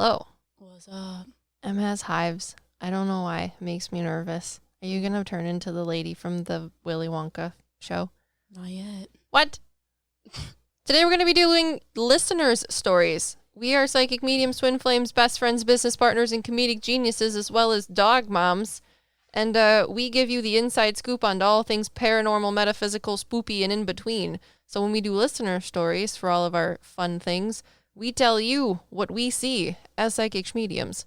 Hello. What's up? Em has hives. I don't know why. It makes me nervous. Are you going to turn into the lady from the Willy Wonka show? Not yet. What? Today we're going to be doing listeners' stories. We are psychic mediums, twin flames, best friends, business partners, and comedic geniuses, as well as dog moms. And we give you the inside scoop on all things paranormal, metaphysical, spoopy, and in between. So when we do listener stories for all of our fun things, we tell you what we see as psychic mediums.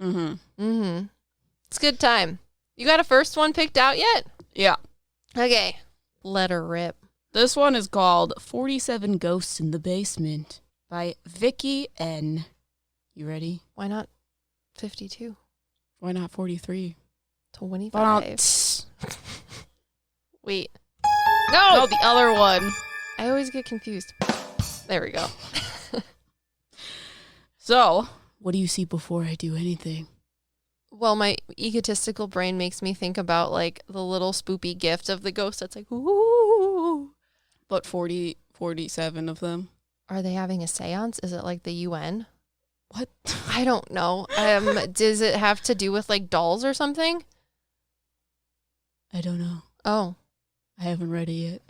It's a good time. You got a first one picked out yet? Yeah. Okay. Let her rip. This one is called 47 Ghosts in the Basement by Vicky N. You ready? Why not 52? Why not 43? 25. Wait. No, the other one. I always get confused. There we go. So, what do you see before I do anything? Well, my egotistical brain makes me think about, like, the little spoopy gift of the ghost that's like, ooh. But 47 of them. Are they having a seance? Is it like the UN? What? I don't know. Does it have to do with, like, dolls or something? I don't know. Oh. I haven't read it yet.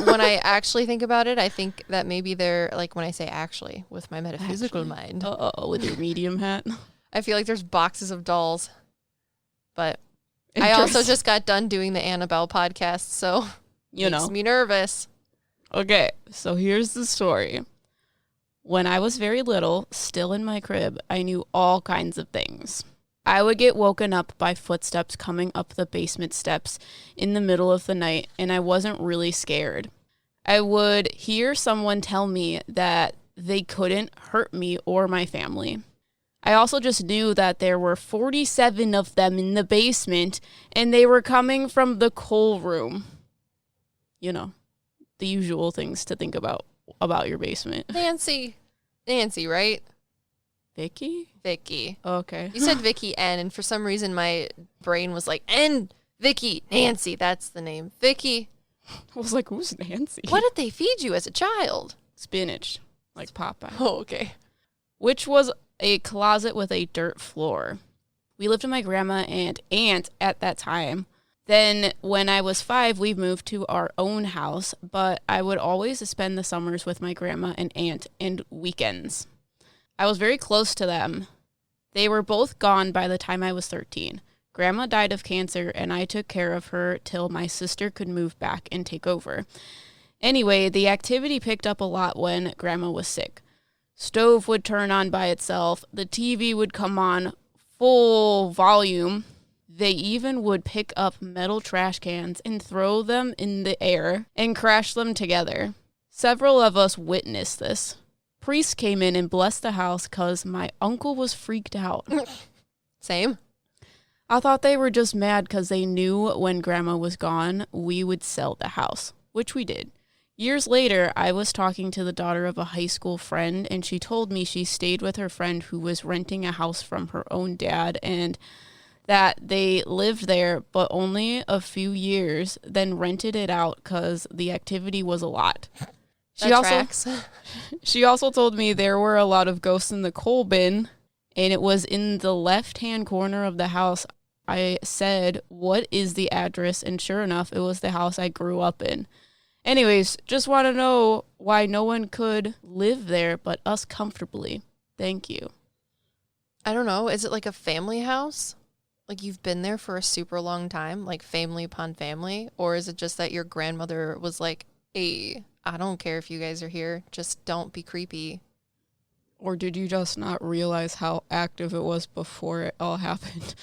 When I actually think about it, I think that maybe they're, like, when I say actually, with my metaphysical mind. Uh-oh, with your medium hat. I feel like there's boxes of dolls. But I also just got done doing the Annabelle podcast, so makes me nervous. Okay, so here's the story. When I was very little, still in my crib, I knew all kinds of things. I would get woken up by footsteps coming up the basement steps in the middle of the night, and I wasn't really scared. I would hear someone tell me that they couldn't hurt me or my family. I also just knew that there were 47 of them in the basement, and they were coming from the coal room. You know, the usual things to think about your basement. Nancy, right? Vicky. Okay. You said Vicky N, and for some reason my brain was like, N, Vicky, Nancy, that's the name. Vicky. I was like, who's Nancy? What did they feed you as a child? Spinach, like Popeye. Oh, okay. Which was a closet with a dirt floor. We lived with my grandma and aunt at that time. Then when I was 5, we moved to our own house, but I would always spend the summers with my grandma and aunt and weekends. I was very close to them. They were both gone by the time I was 13. Grandma died of cancer, and I took care of her till my sister could move back and take over. Anyway, the activity picked up a lot when Grandma was sick. Stove would turn on by itself. The TV would come on full volume. They even would pick up metal trash cans and throw them in the air and crash them together. Several of us witnessed this. Priest came in and blessed the house because my uncle was freaked out. Same. I thought they were just mad because they knew when Grandma was gone, we would sell the house, which we did. Years later, I was talking to the daughter of a high school friend, and she told me she stayed with her friend who was renting a house from her own dad, and that they lived there, but only a few years, then rented it out because the activity was a lot. She also told me there were a lot of ghosts in the coal bin, and it was in the left-hand corner of the house. I said, what is the address? And sure enough, it was the house I grew up in. Anyways, just want to know why no one could live there but us comfortably. Thank you. I don't know. Is it like a family house? Like you've been there for a super long time, like family upon family? Or is it just that your grandmother was like, hey, I don't care if you guys are here. Just don't be creepy. Or did you just not realize how active it was before it all happened?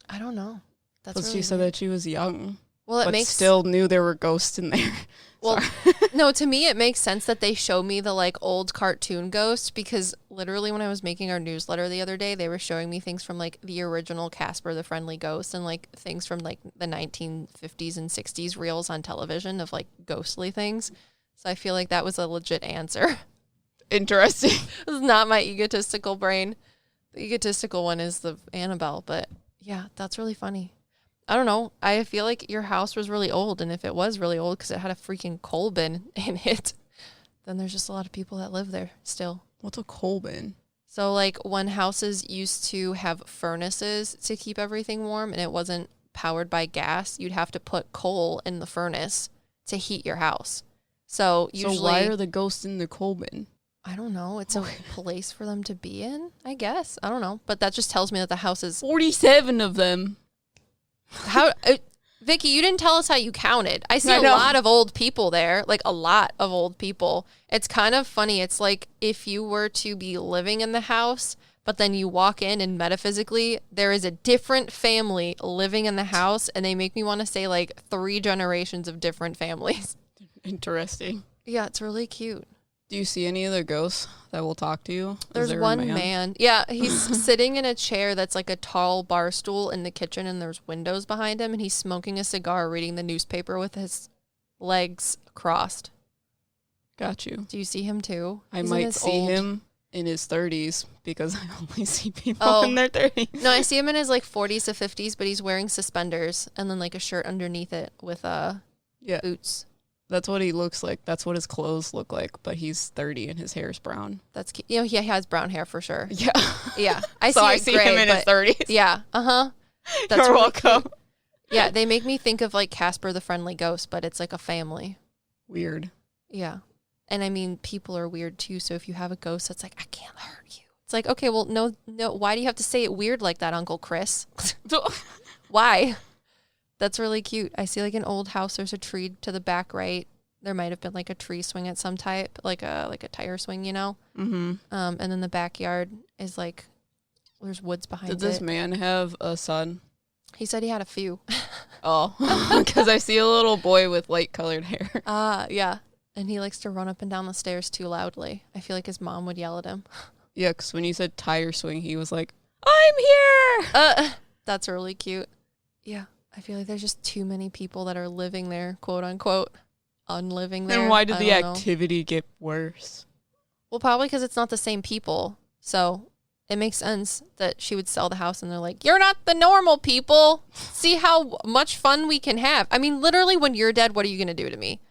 I don't know. That's Because really she said weird. that she was young. Well, but still knew there were ghosts in there. Well, no, to me, it makes sense that they show me the like old cartoon ghost because literally when I was making our newsletter the other day, they were showing me things from like the original Casper the Friendly Ghost and like things from like the 1950s and 60s reels on television of like ghostly things. So I feel like that was a legit answer. Interesting. This is not my egotistical brain. The egotistical one is the Annabelle, but yeah, that's really funny. I don't know. I feel like your house was really old, and if it was really old because it had a freaking coal bin in it, then there's just a lot of people that live there still. What's a coal bin? So, like, when houses used to have furnaces to keep everything warm and it wasn't powered by gas, you'd have to put coal in the furnace to heat your house. So, usually... So why are the ghosts in the coal bin? I don't know. It's a place for them to be in, I guess. I don't know. But that just tells me that the house is... 47 of them. How... Vicky, you didn't tell us how you counted. I see a lot of old people there, like a lot of old people. It's kind of funny. It's like if you were to be living in the house, but then you walk in and metaphysically there is a different family living in the house, and they make me want to say like 3 generations of different families. Interesting. Yeah, it's really cute. Do you see any other ghosts that will talk to you? There's one man. Yeah, he's sitting in a chair that's like a tall bar stool in the kitchen, and there's windows behind him, and he's smoking a cigar, reading the newspaper with his legs crossed. Got you. Do you see him too? I might see him in his 30s because I only see people in their 30s. No, I see him in his like 40s to 50s, but he's wearing suspenders and then like a shirt underneath it with boots. That's what he looks like. That's what his clothes look like. But he's 30 and his hair is brown. That's cute. You know, he has brown hair for sure. Yeah. Yeah. I see him in his 30s. Yeah. Uh-huh. That's You're really welcome. Cute. Yeah, they make me think of like Casper the Friendly Ghost, but it's like a family. Weird. Yeah. And I mean, people are weird too. So if you have a ghost that's like, I can't hurt you. It's like, okay, well, no. Why do you have to say it weird like that, Uncle Chris? Why? That's really cute. I see like an old house. There's a tree to the back right. There might have been like a tree swing at some type, like a tire swing, you know? Mm-hmm. And then the backyard is like, there's woods behind it. Did this man have a son? He said he had a few. Oh, because I see a little boy with light colored hair. Yeah. And he likes to run up and down the stairs too loudly. I feel like his mom would yell at him. Yeah, because when you said tire swing, he was like, I'm here! That's really cute. Yeah. I feel like there's just too many people that are living there, quote unquote, unliving there. And why did the activity get worse? Well, probably because it's not the same people. So it makes sense that she would sell the house and they're like, you're not the normal people. See how much fun we can have. I mean, literally, when you're dead, what are you going to do to me?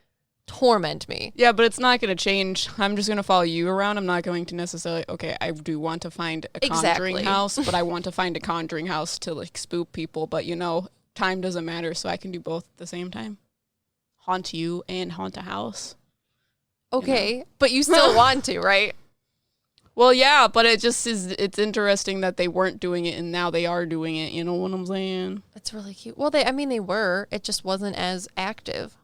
Torment me. Yeah, but it's not going to change. I'm just going to follow you around. I'm not going to necessarily, okay, I do want to find a conjuring house, but I want to find a conjuring house to like spook people. But you know, time doesn't matter, so I can do both at the same time. Haunt you and haunt a house. Okay, you know? But you still want to, right? Well, yeah, but it just is, it's interesting that they weren't doing it and now they are doing it. You know what I'm saying? That's really cute. Well, they were. It just wasn't as active.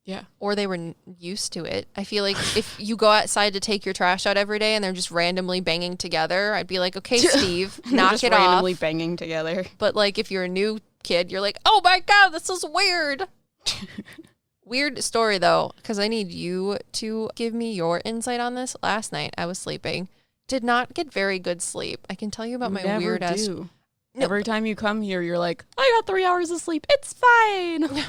Yeah. Or they were used to it. I feel like if you go outside to take your trash out every day and they're just randomly banging together, I'd be like, okay, Steve, knock just it off. Randomly banging together. But like if you're a new kid, you're like, oh my God, this is weird. Weird story though, because I need you to give me your insight on this. Last night I was sleeping. Did not get very good sleep. I can tell you about my weird ass. No. Every time you come here, you're like, I got 3 hours of sleep. It's fine.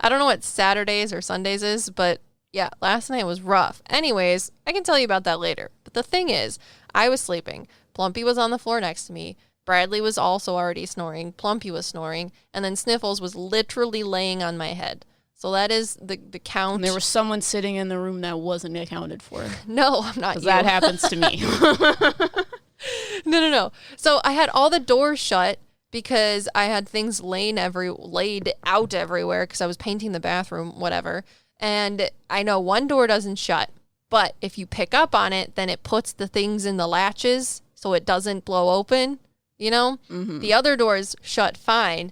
I don't know what Saturdays or Sundays is, but yeah, last night was rough. Anyways, I can tell you about that later. But the thing is, I was sleeping. Plumpy was on the floor next to me. Bradley was also already snoring. Plumpy was snoring. And then Sniffles was literally laying on my head. So that is the count. And there was someone sitting in the room that wasn't accounted for. No, I'm not you. That happens to me. No. So I had all the doors shut because I had things laid out everywhere because I was painting the bathroom, whatever. And I know one door doesn't shut, but if you pick up on it, then it puts the things in the latches so it doesn't blow open, you know? Mm-hmm. The other doors shut fine,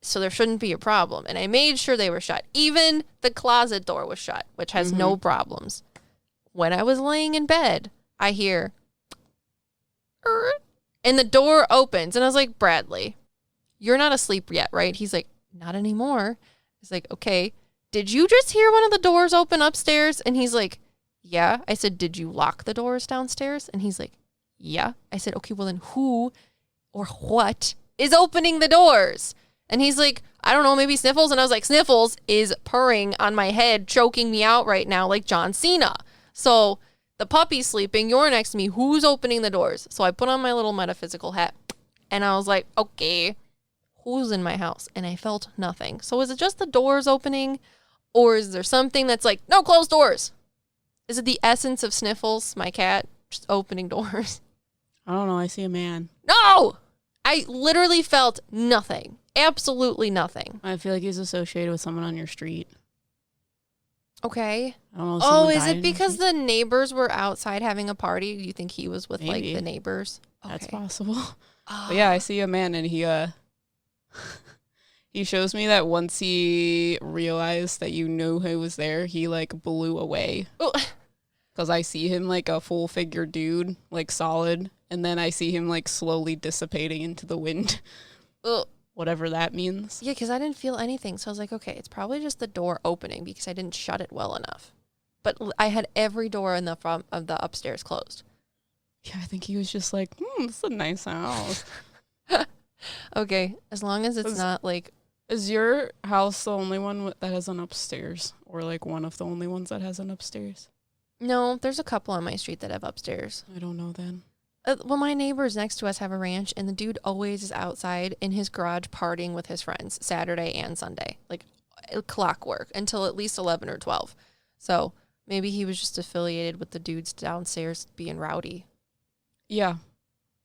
so there shouldn't be a problem. And I made sure they were shut. Even the closet door was shut, which has no problems. When I was laying in bed, I hear, and the door opens. And I was like, Bradley, you're not asleep yet, right? He's like, not anymore. He's like, okay, did you just hear one of the doors open upstairs? And he's like, yeah. I said, did you lock the doors downstairs? And he's like, yeah. I said, okay, well then who or what is opening the doors? And he's like, I don't know, maybe Sniffles. And I was like, Sniffles is purring on my head, choking me out right now like John Cena. So the puppy's sleeping. You're next to me. Who's opening the doors? So I put on my little metaphysical hat. And I was like, okay, who's in my house? And I felt nothing. So is it just the doors opening? Or is there something that's like, no, close doors? Is it the essence of Sniffles, my cat, just opening doors? I don't know. I see a man. No! I literally felt nothing. Absolutely nothing. I feel like he's associated with someone on your street. Okay. I don't know. Oh, is it because the neighbors were outside having a party? Do you think he was with, Maybe. like, the neighbors? That's Okay. possible. Oh. But yeah, I see a man, and he he shows me that once he realized that you knew he was there, he, like, blew away. Oh. Because I see him like a full-figure dude, like solid, and then I see him like slowly dissipating into the wind. Ugh. Whatever that means. Yeah, because I didn't feel anything. So I was like, okay, it's probably just the door opening because I didn't shut it well enough. But I had every door in the front of the upstairs closed. Yeah, I think he was just like, this is a nice house. Okay, as long as it's not like... Is your house the only one that has an upstairs? Or like one of the only ones that has an upstairs? No, there's a couple on my street that have upstairs. I don't know then. Well, my neighbors next to us have a ranch, and the dude always is outside in his garage partying with his friends Saturday and Sunday. Like, clockwork until at least 11 or 12. So maybe he was just affiliated with the dudes downstairs being rowdy. Yeah.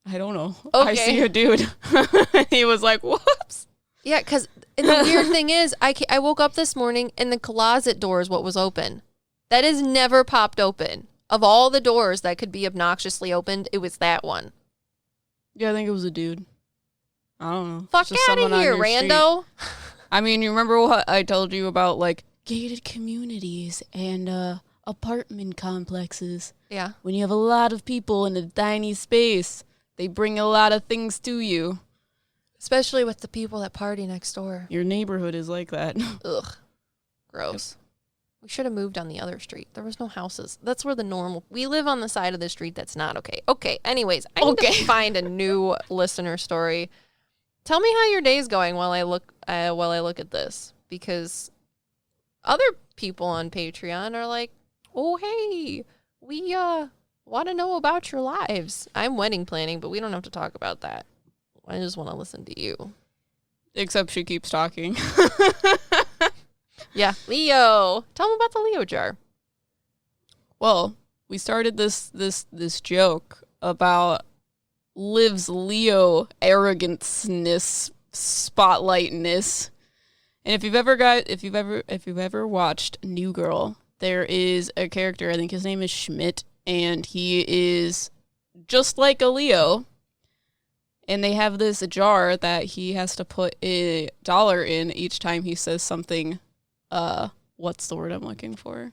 I don't know. Okay. I see a dude. He was like, whoops. Yeah, because the weird thing is, I woke up this morning, and the closet door is what was open. That is never popped open. Of all the doors that could be obnoxiously opened, it was that one. Yeah, I think it was a dude. I don't know. Fuck out of here, rando. I mean, you remember what I told you about, like, gated communities and apartment complexes? Yeah. When you have a lot of people in a tiny space, they bring a lot of things to you. Especially with the people that party next door. Your neighborhood is like that. Ugh. Gross. Yep. We should have moved on the other street. There was no houses. That's where the normal... We live on the side of the street that's not okay. Okay, anyways, I need to find a new listener story. Tell me how your day's going while I look at this. Because other people on Patreon are like, oh, hey, we want to know about your lives. I'm wedding planning, but we don't have to talk about that. I just want to listen to you. Except she keeps talking. Yeah, Leo. Tell me about the Leo jar. Well, we started this joke about Liv's Leo arrogance-ness, spotlightness. And if you've ever watched New Girl, there is a character, I think his name is Schmidt, and he is just like a Leo. And they have this jar that he has to put $1 in each time he says something. What's the word I'm looking for?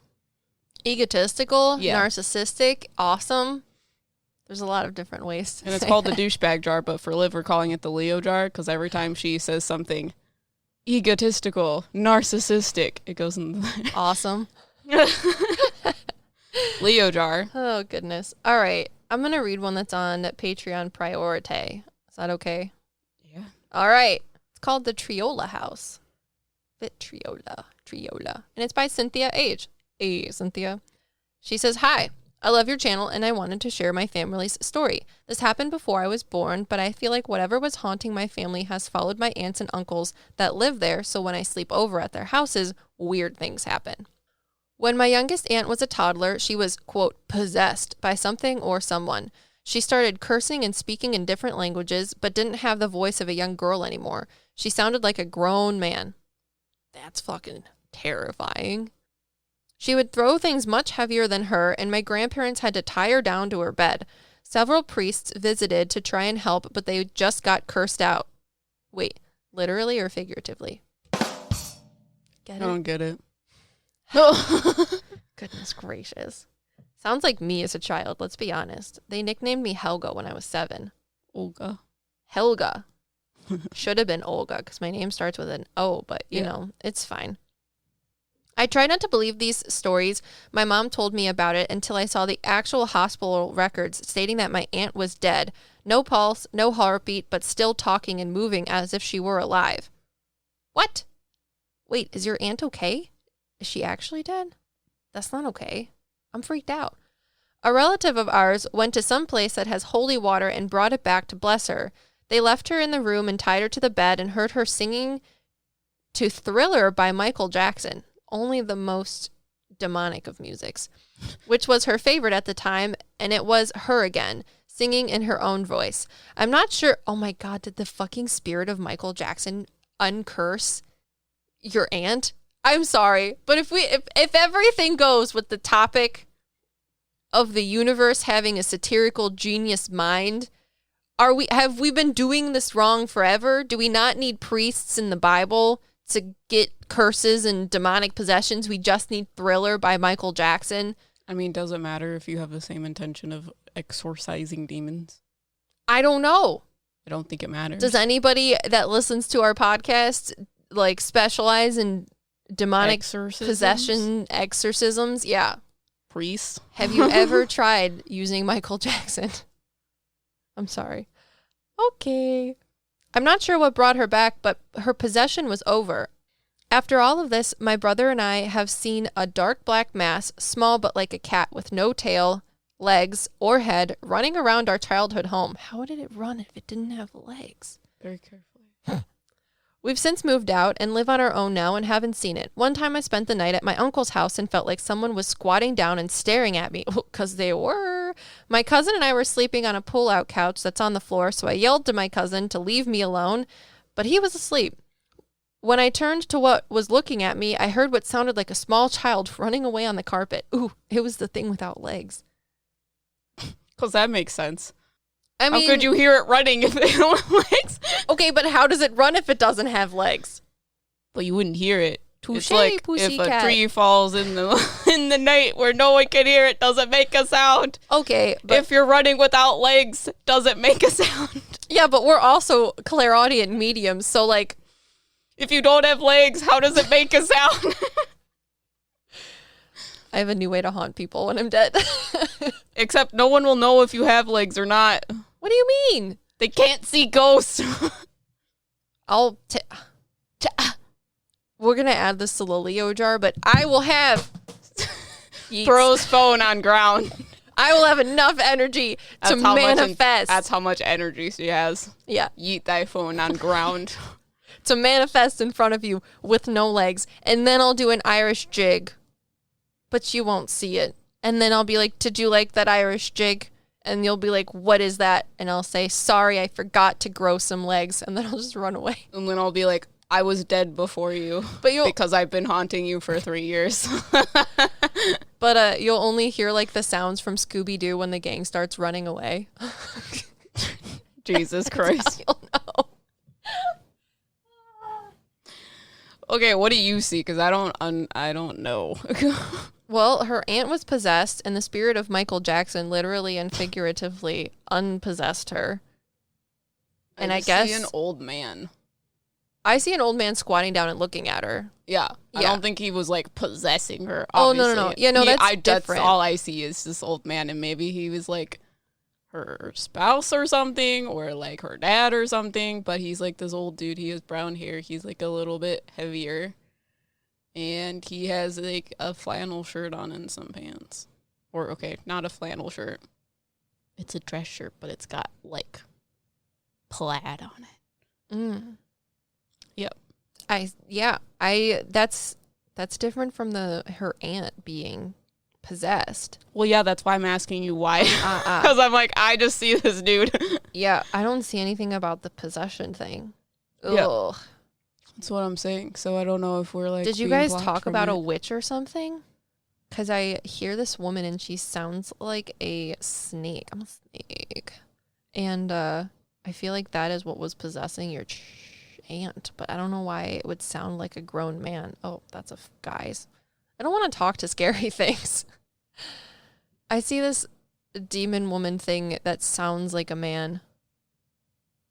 Egotistical, narcissistic, awesome. There's a lot of different ways to And it's say called that. the douchebag jar, but for Liv, we're calling it the Leo jar, because every time she says something egotistical, narcissistic, it goes in the... Awesome. Leo jar. Oh, goodness. All right. I'm going to read one that's on Patreon Priority. Is that okay? Yeah. All right. It's called the Triola House. Triola. And it's by Cynthia H. Hey, Cynthia. She says, hi. I love your channel, and I wanted to share my family's story. This happened before I was born, but I feel like whatever was haunting my family has followed my aunts and uncles that live there, so when I sleep over at their houses, weird things happen. When my youngest aunt was a toddler, she was, quote, possessed by something or someone. She started cursing and speaking in different languages, but didn't have the voice of a young girl anymore. She sounded like a grown man. That's fucking terrifying. She would throw things much heavier than her, and my grandparents had to tie her down to her bed. Several priests visited to try and help, but they just got cursed out. Wait, literally or figuratively? Get it? I don't get it. Goodness gracious. Sounds like me as a child, let's be honest. They nicknamed me Helga when I was 7. Olga. Helga. Should have been Olga, because my name starts with an O, but, you know, it's fine. I tried not to believe these stories. My mom told me about it until I saw the actual hospital records stating that my aunt was dead. No pulse, no heartbeat, but still talking and moving as if she were alive. What? Wait, is your aunt okay? Is she actually dead? That's not okay. I'm freaked out. A relative of ours went to some place that has holy water and brought it back to bless her. They left her in the room and tied her to the bed and heard her singing to Thriller by Michael Jackson. Only the most demonic of musics, which was her favorite at the time, and it was her again, singing in her own voice. I'm not sure. Oh my God, did the fucking spirit of Michael Jackson uncurse your aunt? I'm sorry, but if everything goes with the topic of the universe having a satirical genius mind, have we been doing this wrong forever? Do we not need priests in the Bible to get curses and demonic possessions? We just need Thriller by Michael Jackson. I mean, does it matter if you have the same intention of exorcising demons? I don't know. I don't think it matters. Does anybody that listens to our podcast like specialize in demonic possession exorcisms? Yeah. Priests. Have you ever tried using Michael Jackson? I'm sorry. Okay. I'm not sure what brought her back, but her possession was over. After all of this, my brother and I have seen a dark black mass, small but like a cat with no tail, legs, or head, running around our childhood home. How did it run if it didn't have legs? Very carefully. We've since moved out and live on our own now and haven't seen it. One time I spent the night at my uncle's house and felt like someone was squatting down and staring at me, because they were. My cousin and I were sleeping on a pull-out couch that's on the floor, so I yelled to my cousin to leave me alone, but he was asleep. When I turned to what was looking at me, I heard what sounded like a small child running away on the carpet. Ooh, it was the thing without legs. Because that makes sense. I mean, how could you hear it running if they don't have legs? Okay, but how does it run if it doesn't have legs? Well, you wouldn't hear it. Touché, it's like pussycat. if a tree falls in the night where no one can hear it, doesn't make a sound. Okay, but if you're running without legs, doesn't make a sound. Yeah, but we're also clairaudient mediums, so like, if you don't have legs, how does it make a sound? I have a new way to haunt people when I'm dead. Except no one will know if you have legs or not. What do you mean? They can't see ghosts. We're going to add this to the Leo jar, but I will have... Throws phone on ground. I will have enough energy to manifest. That's how much energy she has. Yeah. Yeet thy phone on ground. To manifest in front of you with no legs. And then I'll do an Irish jig. But you won't see it. And then I'll be like, did you like that Irish jig? And you'll be like, what is that? And I'll say, sorry, I forgot to grow some legs. And then I'll just run away. And then I'll be like, I was dead before you. Because I've been haunting you for 3 years. But you'll only hear like the sounds from Scooby-Doo when the gang starts running away. Jesus Christ. You'll know. Okay, what do you see? Because I don't know. Well, her aunt was possessed, and the spirit of Michael Jackson literally and figuratively unpossessed her. And I guess see an old man. I see an old man squatting down and looking at her. Yeah. I don't think he was like possessing her. Oh, obviously. no. Yeah, no, that's different. That's all I see is this old man, and maybe he was like her spouse or something, or like her dad or something, but he's like this old dude. He has brown hair. He's like a little bit heavier. And he has like a flannel shirt on and some pants. Or, okay, not a flannel shirt. It's a dress shirt, but it's got like plaid on it. Mm. Yep. That's different from her aunt being possessed. Well, yeah, that's why I'm asking you why. Because I'm like, I just see this dude. Yeah, I don't see anything about the possession thing. Ugh. Yeah. That's what I'm saying. So I don't know if we're like. Did you guys talk about a witch or something? Because I hear this woman and she sounds like a snake. I'm a snake. And I feel like that is what was possessing your aunt. But I don't know why it would sound like a grown man. Oh, that's guys. I don't want to talk to scary things. I see this demon woman thing that sounds like a man.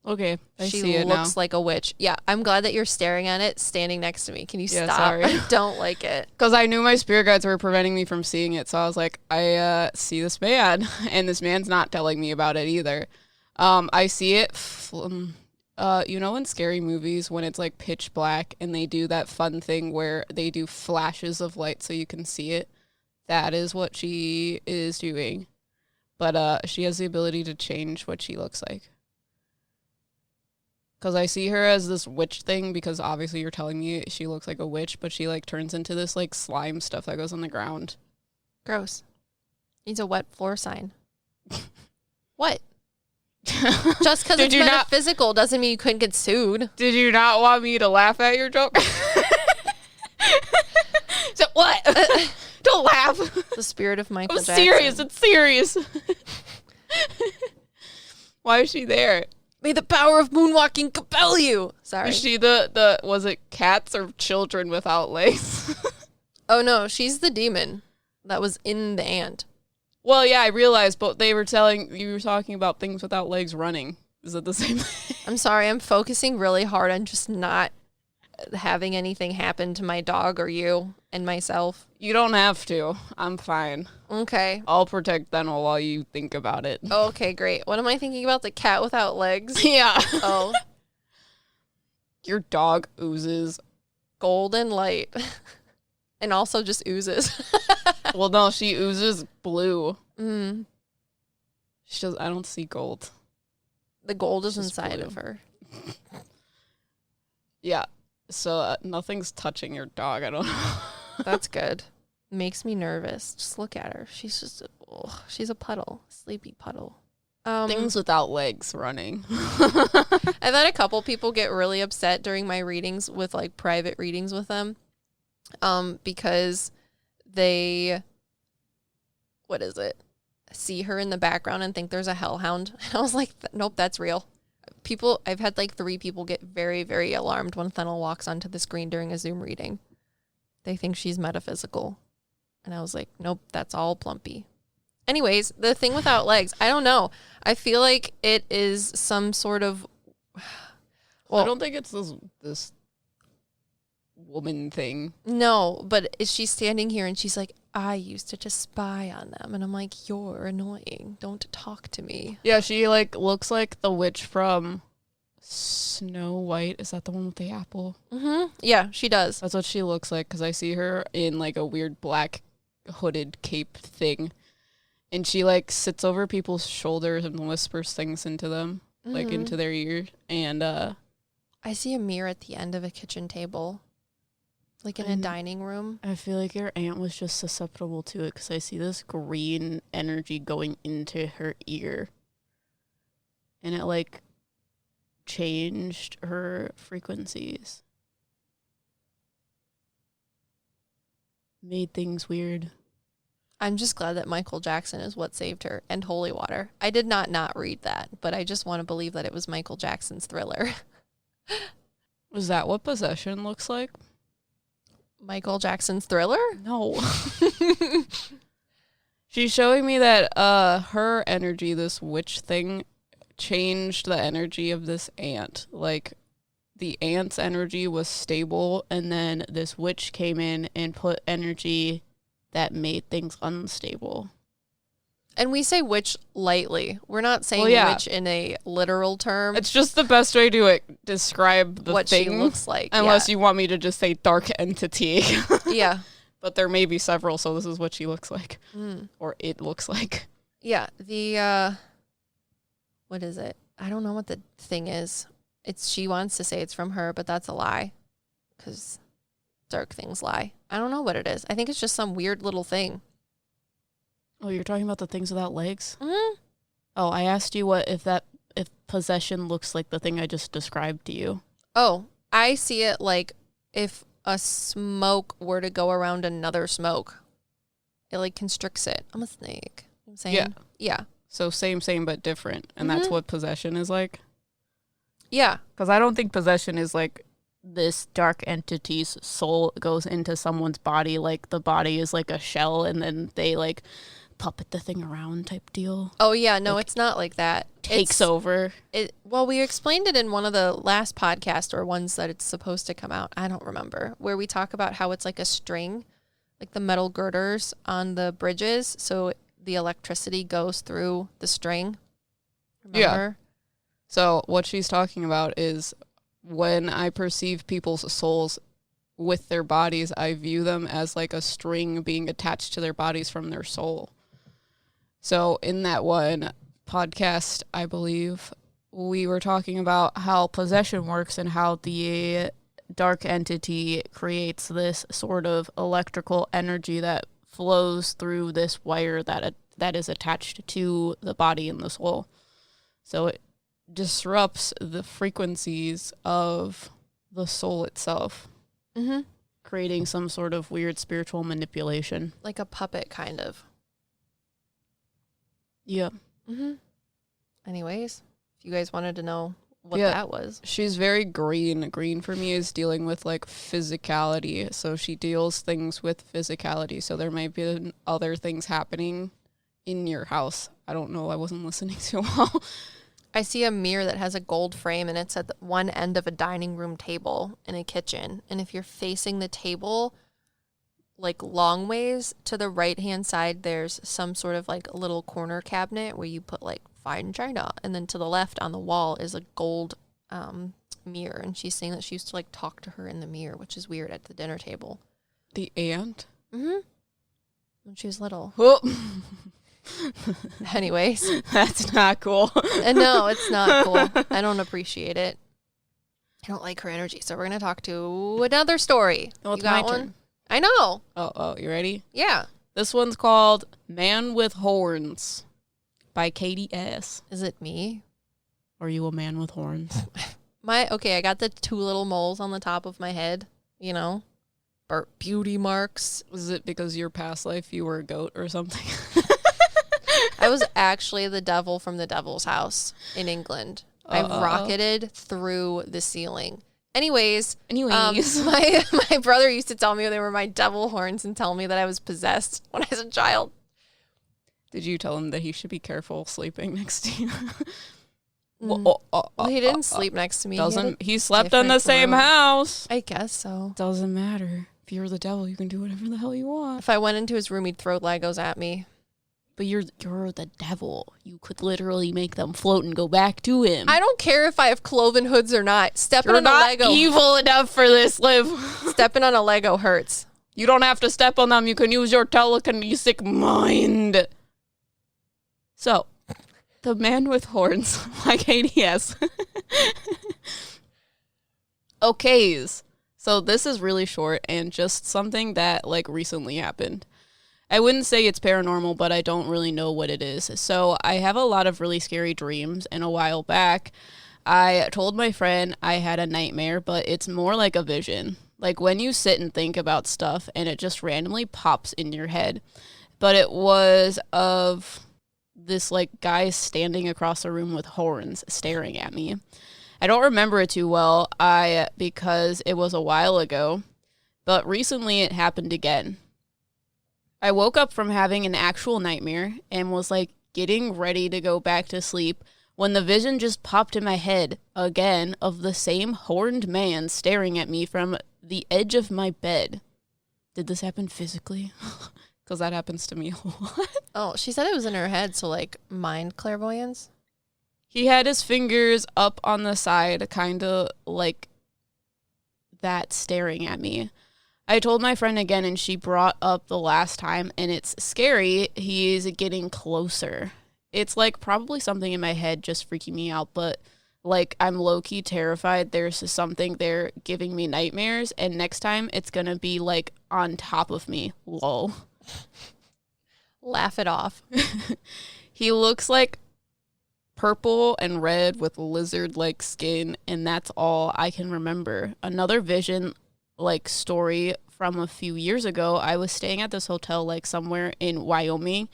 Okay, she see it looks now. like a witch. Yeah, I'm glad that you're staring at it, standing next to me. Can you stop? Sorry. I don't like it. Because I knew my spirit guides were preventing me from seeing it, so I was like, I see this man, and this man's not telling me about it either. I see it, you know in scary movies when it's like pitch black, and they do that fun thing where they do flashes of light so you can see it? That is what she is doing. But she has the ability to change what she looks like. Because I see her as this witch thing, because obviously you're telling me she looks like a witch, but she like turns into this like slime stuff that goes on the ground. Gross. Needs a wet floor sign. What? Just because it's metaphysical doesn't mean you couldn't get sued. Did you not want me to laugh at your joke? So what? Don't laugh. The spirit of Michael Jackson. Serious. It's serious. Why is she there? May the power of moonwalking compel you. Sorry. Is she the was it cats or children without legs? Oh no, she's the demon that was in the ant. Well, yeah, I realized, but you were talking about things without legs running. Is it the same thing? I'm sorry, I'm focusing really hard on just not having anything happen to my dog or you and myself. You don't have to. I'm fine. Okay. I'll protect Thenel while you think about it. Okay, great. What am I thinking about? The cat without legs? Yeah. Oh. Your dog oozes. Golden light. And also just oozes. Well, no, she oozes blue. Mm. I don't see gold. The gold is Just inside blue. of her. Yeah. So nothing's touching your dog. I don't know. That's good. Makes me nervous. Just look at her. She's just, she's a puddle. Sleepy puddle. Things without legs running. I've had a couple people get really upset during my readings with like private readings with them. Because they, see her in the background and think there's a hellhound. And I was like, nope, that's real. I've had like 3 people get very, very alarmed when Thenel walks onto the screen during a Zoom reading. They think she's metaphysical. And I was like, nope, that's all plumpy. Anyways, the thing without legs, I don't know. I feel like it is some sort of, I don't think it's this woman thing. No, but is she standing here and she's like, I used to just spy on them. And I'm like, you're annoying. Don't talk to me. Yeah, she like looks like the witch from Snow White. Is that the one with the apple? Mm-hmm. Yeah, she does. That's what she looks like because I see her in like a weird black hooded cape thing. And she like sits over people's shoulders and whispers things into them, like into their ear. And I see a mirror at the end of a kitchen table. Like in a dining room. I feel like your aunt was just susceptible to it because I see this green energy going into her ear. And it, like, changed her frequencies. Made things weird. I'm just glad that Michael Jackson is what saved her. And Holy Water. I did not read that, but I just want to believe that it was Michael Jackson's Thriller. Is that what possession looks like? Michael Jackson's Thriller? No. She's showing me that her energy, this witch thing, changed the energy of this ant. Like, the ant's energy was stable, and then this witch came in and put energy that made things unstable. And we say witch lightly. We're not saying witch in a literal term. It's just the best way to describe the what thing. She looks like. Unless you want me to just say dark entity. Yeah. But there may be several, so this is what she looks like. Or it looks like. Yeah. The, what is it? I don't know what the thing is. She wants to say it's from her, but that's a lie. Because dark things lie. I don't know what it is. I think it's just some weird little thing. Oh, you're talking about the things without legs? Mm-hmm. Oh, I asked you if possession looks like the thing I just described to you. Oh, I see it like if a smoke were to go around another smoke. It like constricts it. I'm a snake. You know what I'm saying? Yeah. Yeah. So same, but different. And that's what possession is like? Yeah. Because I don't think possession is like this dark entity's soul goes into someone's body. Like the body is like a shell and then they like puppet the thing around type deal. Oh, yeah. No, it's not like that. Takes over. Well, we explained it in one of the last podcasts or ones that it's supposed to come out. I don't remember. Where we talk about how it's like a string, like the metal girders on the bridges. So the electricity goes through the string. Remember? Yeah. So what she's talking about is when I perceive people's souls with their bodies, I view them as like a string being attached to their bodies from their soul. So in that one podcast, I believe, we were talking about how possession works and how the dark entity creates this sort of electrical energy that flows through this wire that is attached to the body and the soul. So it disrupts the frequencies of the soul itself, creating some sort of weird spiritual manipulation. Like a puppet, kind of. Yeah. Anyways, if you guys wanted to know what that was. She's very green. Green for me is dealing with like physicality. So she deals things with physicality. So there might be other things happening in your house. I don't know. I wasn't listening too well. I see a mirror that has a gold frame, and it's at the one end of a dining room table in a kitchen. And if you're facing the table, like long ways to the right-hand side, there's some sort of like a little corner cabinet where you put like fine china. And then to the left on the wall is a gold mirror. And she's saying that she used to like talk to her in the mirror, which is weird, at the dinner table. The aunt? When she was little. Well, anyways. That's not cool. No, it's not cool. I don't appreciate it. I don't like her energy. So we're going to talk to another story. Oh, you got my one? turn. I know. Oh, you ready? Yeah. This one's called Man with Horns by Katie S. Is it me? Are you a man with horns? Okay, I got the 2 little moles on the top of my head, you know, beauty marks. Was it because your past life you were a goat or something? I was actually the devil from the Devil's House in England. I rocketed through the ceiling. Anyways, my brother used to tell me they were my devil horns and tell me that I was possessed when I was a child. Did you tell him that he should be careful sleeping next to you? Well, he didn't sleep next to me. He slept in the same house. I guess so. Doesn't matter. If you're the devil, you can do whatever the hell you want. If I went into his room, he'd throw Legos at me. But you're the devil. You could literally make them float and go back to him. I don't care if I have cloven hoods or not. Stepping on a Lego. You're not evil enough for this, Liv. Stepping on a Lego hurts. You don't have to step on them. You can use your telekinetic mind. So, The Man with Horns, like ADS. Okays. So this is really short and just something that like recently happened. I wouldn't say it's paranormal, but I don't really know what it is. So I have a lot of really scary dreams, and a while back, I told my friend I had a nightmare, but it's more like a vision. Like when you sit and think about stuff and it just randomly pops in your head. But it was of this like guy standing across the room with horns staring at me. I don't remember it too well because it was a while ago, but recently it happened again. I woke up from having an actual nightmare and was like getting ready to go back to sleep when the vision just popped in my head again of the same horned man staring at me from the edge of my bed. Did this happen physically? Because that happens to me a lot. Oh, she said it was in her head, so like mind clairvoyance? He had his fingers up on the side, kind of like that, staring at me. I told my friend again, and she brought up the last time, and it's scary. He's getting closer. It's like probably something in my head just freaking me out, but like I'm low-key terrified there's something there giving me nightmares, and next time it's gonna be like on top of me. Lol. Laugh it off. He looks like purple and red with lizard-like skin, and that's all I can remember. Another vision like story from a few years ago, I was staying at this hotel like somewhere in Wyoming,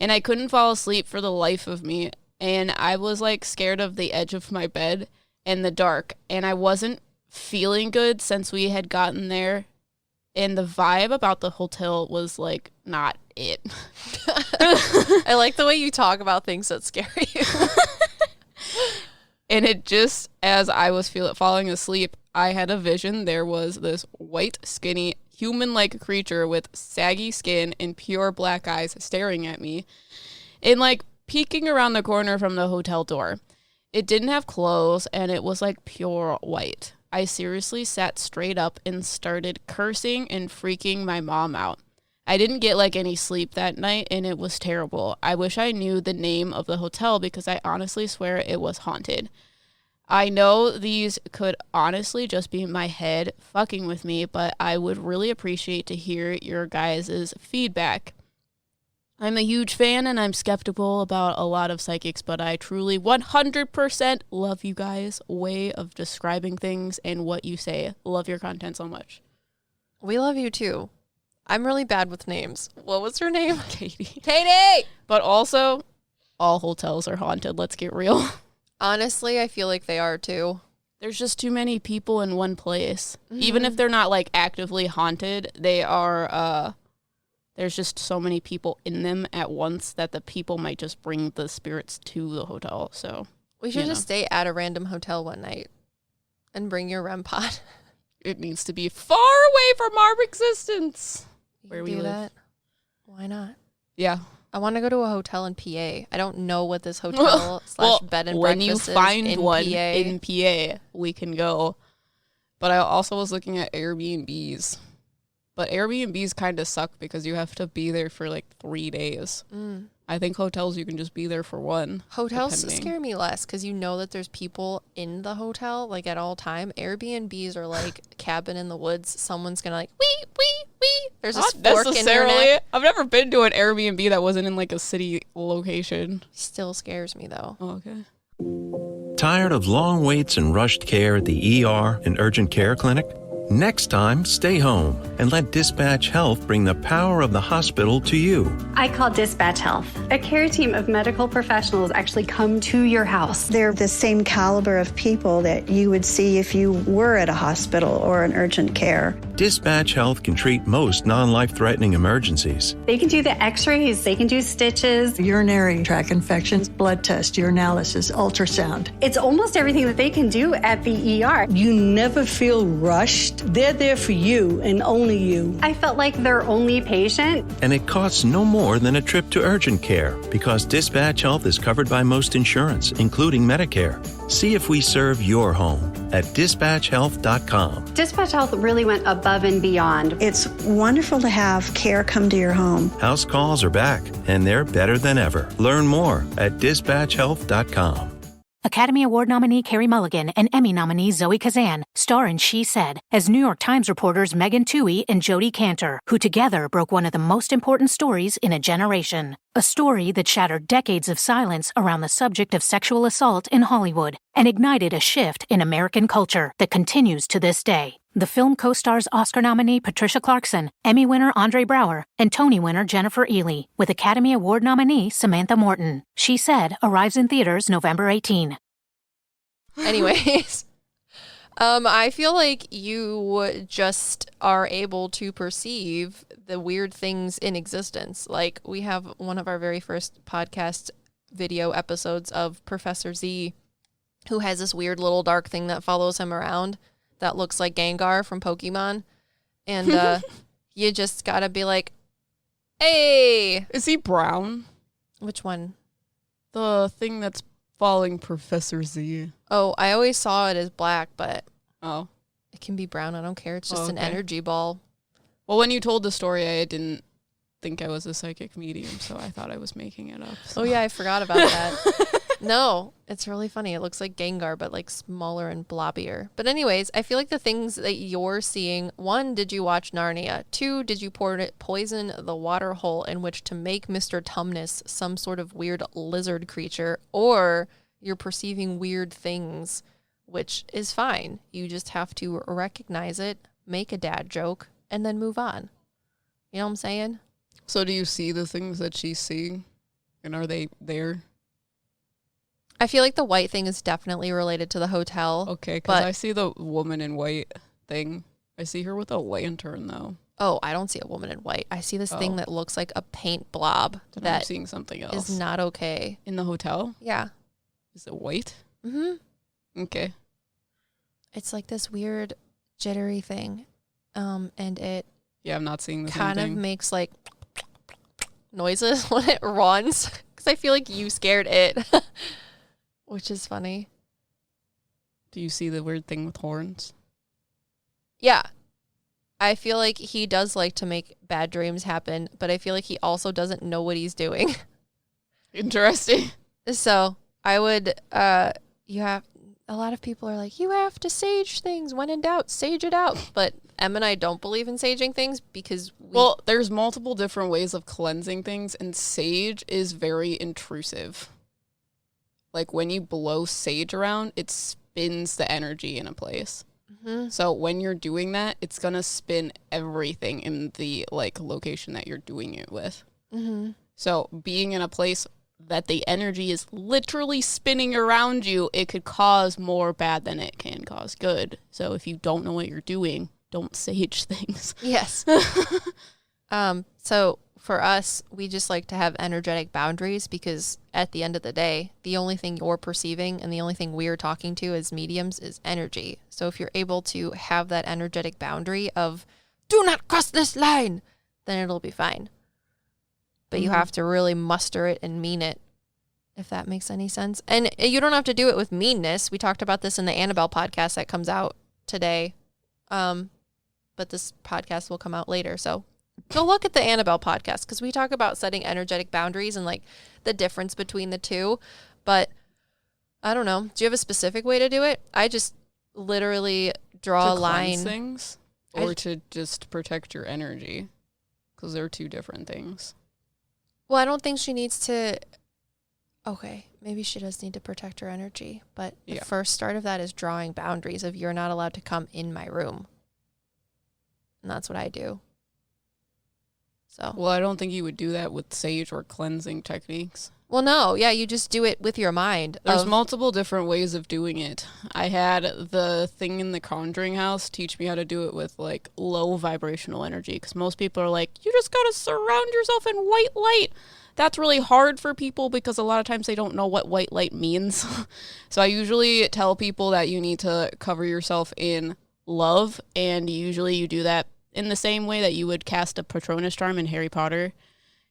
and I couldn't fall asleep for the life of me, and I was like scared of the edge of my bed and the dark, and I wasn't feeling good since we had gotten there, and the vibe about the hotel was like not it. I like the way you talk about things that scare you. And it just, as I was falling asleep, I had a vision. There was this white, skinny, human-like creature with saggy skin and pure black eyes staring at me and, like, peeking around the corner from the hotel door. It didn't have clothes, and it was, like, pure white. I seriously sat straight up and started cursing and freaking my mom out. I didn't get, like, any sleep that night, and it was terrible. I wish I knew the name of the hotel because I honestly swear it was haunted. I know these could honestly just be my head fucking with me, but I would really appreciate to hear your guys' feedback. I'm a huge fan, and I'm skeptical about a lot of psychics, but I truly 100% love you guys' way of describing things and what you say. Love your content so much. We love you too. I'm really bad with names. What was her name? Katie. Katie! But also, all hotels are haunted. Let's get real. Honestly, I feel like they are too. There's just too many people in one place. Mm-hmm. Even if they're not like actively haunted, they are, there's just so many people in them at once that the people might just bring the spirits to the hotel. So we should just stay at a random hotel one night and bring your REM pod. It needs to be far away from our existence. Where we live. That. Why not? Yeah. I want to go to a hotel in PA. I don't know what this hotel / bed and breakfast is. When you find one in PA, we can go. But I also was looking at Airbnbs. But Airbnbs kind of suck because you have to be there for like 3 days. I think hotels, you can just be there for one. Hotels scare me less because you know that there's people in the hotel like at all time. Airbnbs are like cabin in the woods. Someone's going to like, wee, wee, wee. There's Not a fork in their neck. I've never been to an Airbnb that wasn't in like a city location. Still scares me though. Oh, okay. Tired of long waits and rushed care at the ER and urgent care clinic? Next time, stay home and let Dispatch Health bring the power of the hospital to you. I call Dispatch Health. A care team of medical professionals actually come to your house. They're the same caliber of people that you would see if you were at a hospital or an urgent care. Dispatch Health can treat most non-life-threatening emergencies. They can do the x-rays, they can do stitches, urinary tract infections, blood test, urinalysis, ultrasound. It's almost everything that they can do at the ER. You never feel rushed. They're there for you and only you. I felt like their only patient. And it costs no more than a trip to urgent care because Dispatch Health is covered by most insurance, including Medicare. See if we serve your home at dispatchhealth.com. Dispatch Health really went above and beyond. It's wonderful to have care come to your home. House calls are back, and they're better than ever. Learn more at dispatchhealth.com. Academy Award nominee Carey Mulligan and Emmy nominee Zoe Kazan star in She Said as New York Times reporters Megan Twohey and Jodie Cantor, who together broke one of the most important stories in a generation. A story that shattered decades of silence around the subject of sexual assault in Hollywood and ignited a shift in American culture that continues to this day. The film co-stars Oscar nominee Patricia Clarkson, Emmy winner Andre Braugher, and Tony winner Jennifer Ely, with Academy Award nominee Samantha Morton. She Said arrives in theaters November 18. Anyways, I feel like you just are able to perceive the weird things in existence. Like, we have one of our very first podcast video episodes of Professor Z, who has this weird little dark thing that follows him around that looks like Gengar from Pokemon. And you just gotta be like, hey! Is he brown? Which one? The thing that's following Professor Z. Oh, I always saw it as black, but it can be brown. I don't care. It's just an energy ball. Well, when you told the story, I didn't think I was a psychic medium, so I thought I was making it up. So. Oh, yeah, I forgot about that. No, it's really funny. It looks like Gengar, but like smaller and blobbier. But anyways, I feel like the things that you're seeing, 1, did you watch Narnia? 2, did you poison the water hole in which to make Mr. Tumnus some sort of weird lizard creature? Or you're perceiving weird things, which is fine. You just have to recognize it, make a dad joke, and then move on. You know what I'm saying? So do you see the things that she's seeing? And are they there? I feel like the white thing is definitely related to the hotel. Okay, because I see the woman in white thing. I see her with a lantern, though. Oh, I don't see a woman in white. I see this thing that looks like a paint blob. Then I'm seeing something else. Is not okay. In the hotel? Yeah. Is it white? Mm-hmm. Okay. It's like this weird jittery thing. And it... Yeah, I'm not seeing the kind same of thing. makes like noises when it runs. Because I feel like you scared it. Which is funny. Do you see the weird thing with horns? Yeah. I feel like he does like to make bad dreams happen, but I feel like he also doesn't know what he's doing. Interesting. So I would, a lot of people are like, you have to sage things. When in doubt, sage it out. But Em and I don't believe in saging things because well, there's multiple different ways of cleansing things, and sage is very intrusive. Like when you blow sage around, it spins the energy in a place. Mm-hmm. So when you're doing that, it's going to spin everything in the like location that you're doing it with. Mm-hmm. So being in a place that the energy is literally spinning around you, it could cause more bad than it can cause good. So if you don't know what you're doing, don't sage things. Yes. So for us, we just like to have energetic boundaries because at the end of the day, the only thing you're perceiving and the only thing we're talking to as mediums is energy. So if you're able to have that energetic boundary of do not cross this line, then it'll be fine. But you have to really muster it and mean it, if that makes any sense. And you don't have to do it with meanness. We talked about this in the Annabelle podcast that comes out today. But this podcast will come out later. So go look at the Annabelle podcast because we talk about setting energetic boundaries and like the difference between the two. But I don't know. Do you have a specific way to do it? I just literally draw a line. Things or to just protect your energy because they're two different things. Well, I don't think she needs to. Okay, maybe she does need to protect her energy. But the first start of that is drawing boundaries of you're not allowed to come in my room. And that's what I do. So. Well, I don't think you would do that with sage or cleansing techniques. Well, no. Yeah, you just do it with your mind. There's multiple different ways of doing it. I had the thing in the Conjuring house teach me how to do it with, like, low vibrational energy. Because most people are like, you just got to surround yourself in white light. That's really hard for people because a lot of times they don't know what white light means. So I usually tell people that you need to cover yourself in love. And usually you do that in the same way that you would cast a Patronus charm in Harry Potter.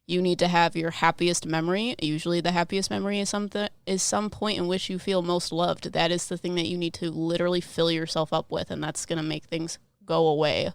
You need to have your happiest memory. Usually the happiest memory is some point in which you feel most loved. That is the thing that you need to literally fill yourself up with, and that's going to make things go away.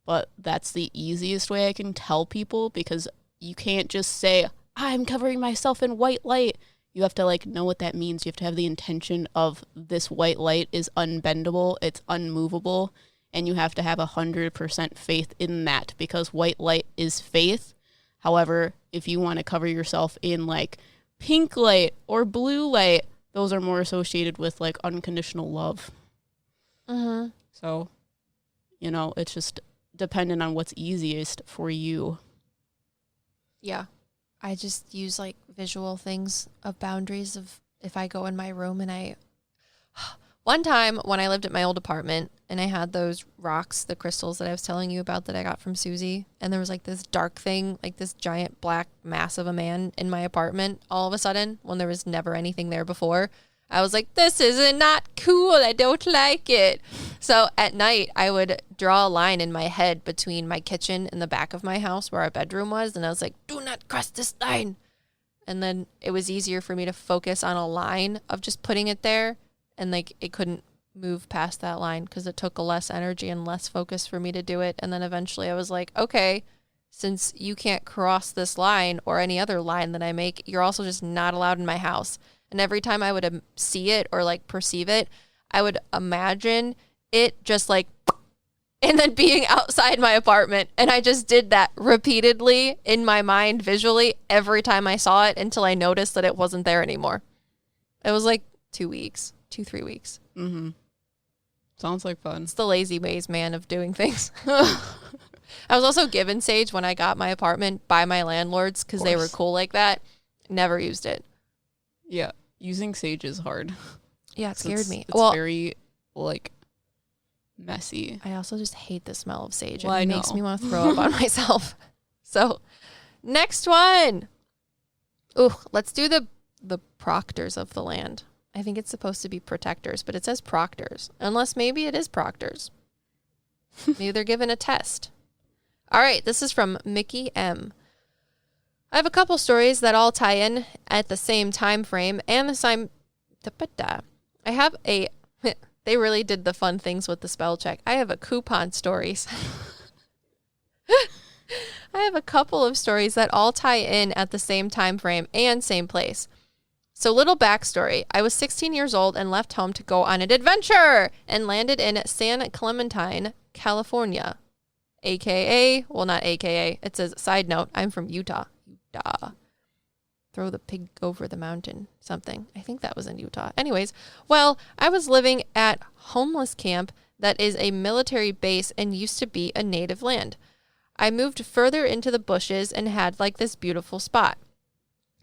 But that's the easiest way I can tell people because you can't just say, I'm covering myself in white light. You have to like know what that means. You have to have the intention of this white light is unbendable. It's unmovable. And you have to have 100% faith in that because white light is faith. However, if you want to cover yourself in like pink light or blue light, those are more associated with like unconditional love. Mm-hmm. So, you know, it's just dependent on what's easiest for you. Yeah. I just use like visual things of boundaries of if I go in my room and I... One time when I lived at my old apartment and I had those rocks, the crystals that I was telling you about that I got from Susie, and there was like this dark thing, like this giant black mass of a man in my apartment all of a sudden when there was never anything there before. I was like, this is not cool. I don't like it. So at night I would draw a line in my head between my kitchen and the back of my house where our bedroom was. And I was like, do not cross this line. And then it was easier for me to focus on a line of just putting it there. And like it couldn't move past that line because it took less energy and less focus for me to do it. And then eventually I was like, okay, since you can't cross this line or any other line that I make, you're also just not allowed in my house. And every time I would see it or like perceive it, I would imagine it just like, and then being outside my apartment. And I just did that repeatedly in my mind visually every time I saw it until I noticed that it wasn't there anymore. It was like 2 weeks. 2-3 weeks. Mm-hmm. Sounds like fun. It's the lazy ways man of doing things. I was also given sage when I got my apartment by my landlords because they were cool like that. Never used it. Yeah, using sage is hard. Yeah, it scared me. It's very, like, messy. I also just hate the smell of sage. Well, it makes me want to throw up on myself. So, next one. Ooh, let's do the proctors of the land. I think it's supposed to be protectors, but it says proctors. Unless maybe it is proctors. Maybe they're given a test. All right, this is from Mickey M. I have a couple stories that all tie in at the same time frame and the same... I have a... They really did the fun things with the spell check. I have a coupon stories. I have a couple of stories that all tie in at the same time frame and same place. So little backstory. I was 16 years old and left home to go on an adventure and landed in San Clementine, California. AKA, well, not AKA. It says, side note, I'm from Utah. Throw the pig over the mountain, something. I think that was in Utah. Anyways, well, I was living at homeless camp that is a military base and used to be a native land. I moved further into the bushes and had like this beautiful spot.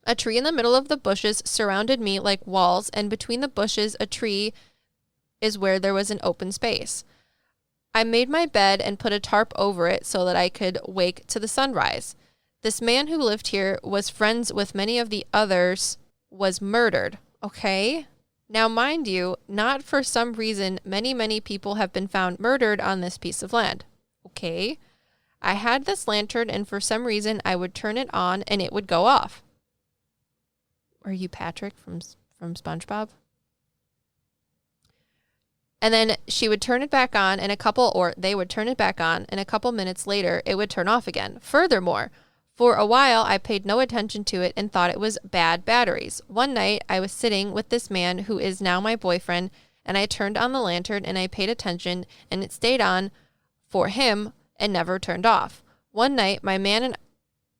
A tree in the middle of the bushes surrounded me like walls, and between the bushes, a tree is where there was an open space. I made my bed and put a tarp over it so that I could wake to the sunrise. This man who lived here was friends with many of the others, was murdered. Okay? Now, mind you, not for some reason, many people have been found murdered on this piece of land. Okay? I had this lantern, and for some reason, I would turn it on and it would go off. Are you Patrick from SpongeBob? And then she would turn it back on, and they would turn it back on, and a couple minutes later, it would turn off again. Furthermore, for a while, I paid no attention to it and thought it was bad batteries. One night, I was sitting with this man who is now my boyfriend, and I turned on the lantern, and I paid attention, and it stayed on for him and never turned off. One night, my man and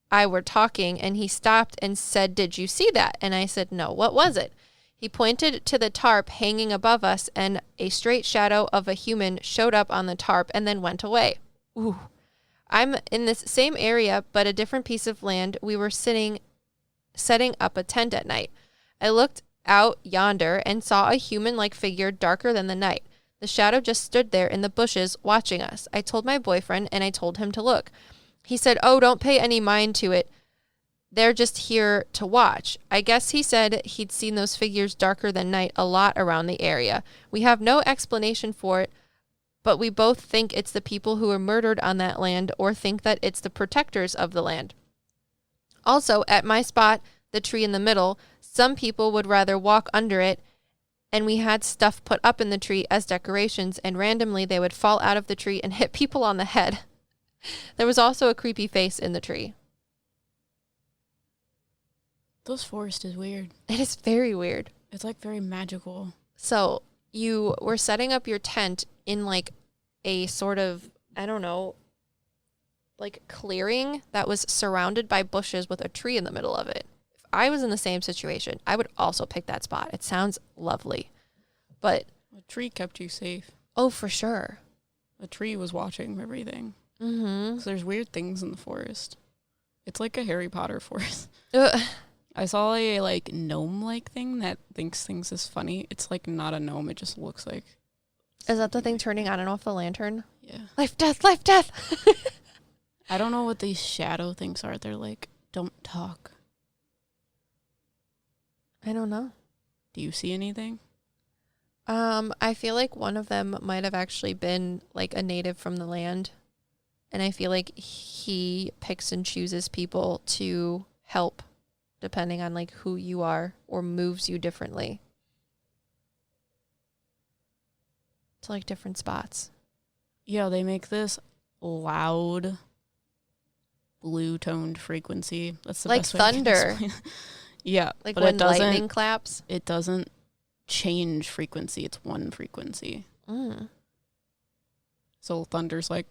I were talking, and he stopped and said, "Did you see that?" And I said, "No, what was it?" He pointed to the tarp hanging above us, and a straight shadow of a human showed up on the tarp and then went away. Ooh. I'm in this same area, but a different piece of land. We were setting up a tent at night. I looked out yonder and saw a human-like figure darker than the night. The shadow just stood there in the bushes watching us. I told my boyfriend, and I told him to look. He said, "Oh, don't pay any mind to it. They're just here to watch." I guess he said he'd seen those figures darker than night a lot around the area. We have no explanation for it, but we both think it's the people who were murdered on that land, or think that it's the protectors of the land. Also, at my spot, the tree in the middle, some people would rather walk under it, and we had stuff put up in the tree as decorations, and randomly they would fall out of the tree and hit people on the head. There was also a creepy face in the tree. Those forest is weird. It is very weird. It's like very magical. So you were setting up your tent in like a sort of, I don't know, like clearing that was surrounded by bushes with a tree in the middle of it. If I was in the same situation, I would also pick that spot. It sounds lovely. But a tree kept you safe. Oh, for sure. A tree was watching everything. Mm-hmm. So there's weird things in the forest. It's like a Harry Potter forest. Ugh. I saw a like gnome-like thing that thinks things is funny. It's like not a gnome. It just looks like. Is that the thing turning on and off the lantern? Yeah. Life, death, life, death. I don't know what these shadow things are. They're like, don't talk. I don't know. Do you see anything? I feel like one of them might have actually been like a native from the land. And I feel like he picks and chooses people to help depending on like who you are, or moves you differently to like different spots. Yeah, they make this loud blue toned frequency. That's the like best way I can thunder. explain it. Yeah, like but when lightning claps. It doesn't change frequency. It's one frequency. Mm. So thunder's like,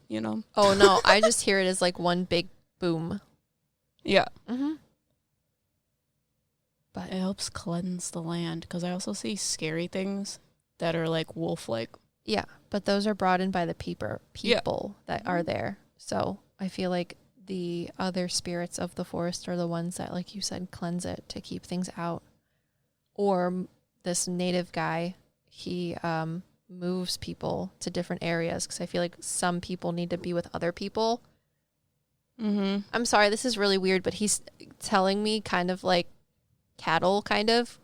you know. Oh no, I just hear it as like one big boom. Yeah. Mm-hmm. But it helps cleanse the land, because I also see scary things that are like wolf-like. Yeah, but those are brought in by the people that are there. So I feel like the other spirits of the forest are the ones that, like you said, cleanse it to keep things out. Or this native guy, he moves people to different areas, because I feel like some people need to be with other people. Mm-hmm. I'm sorry, this is really weird, but he's telling me kind of like cattle, kind of.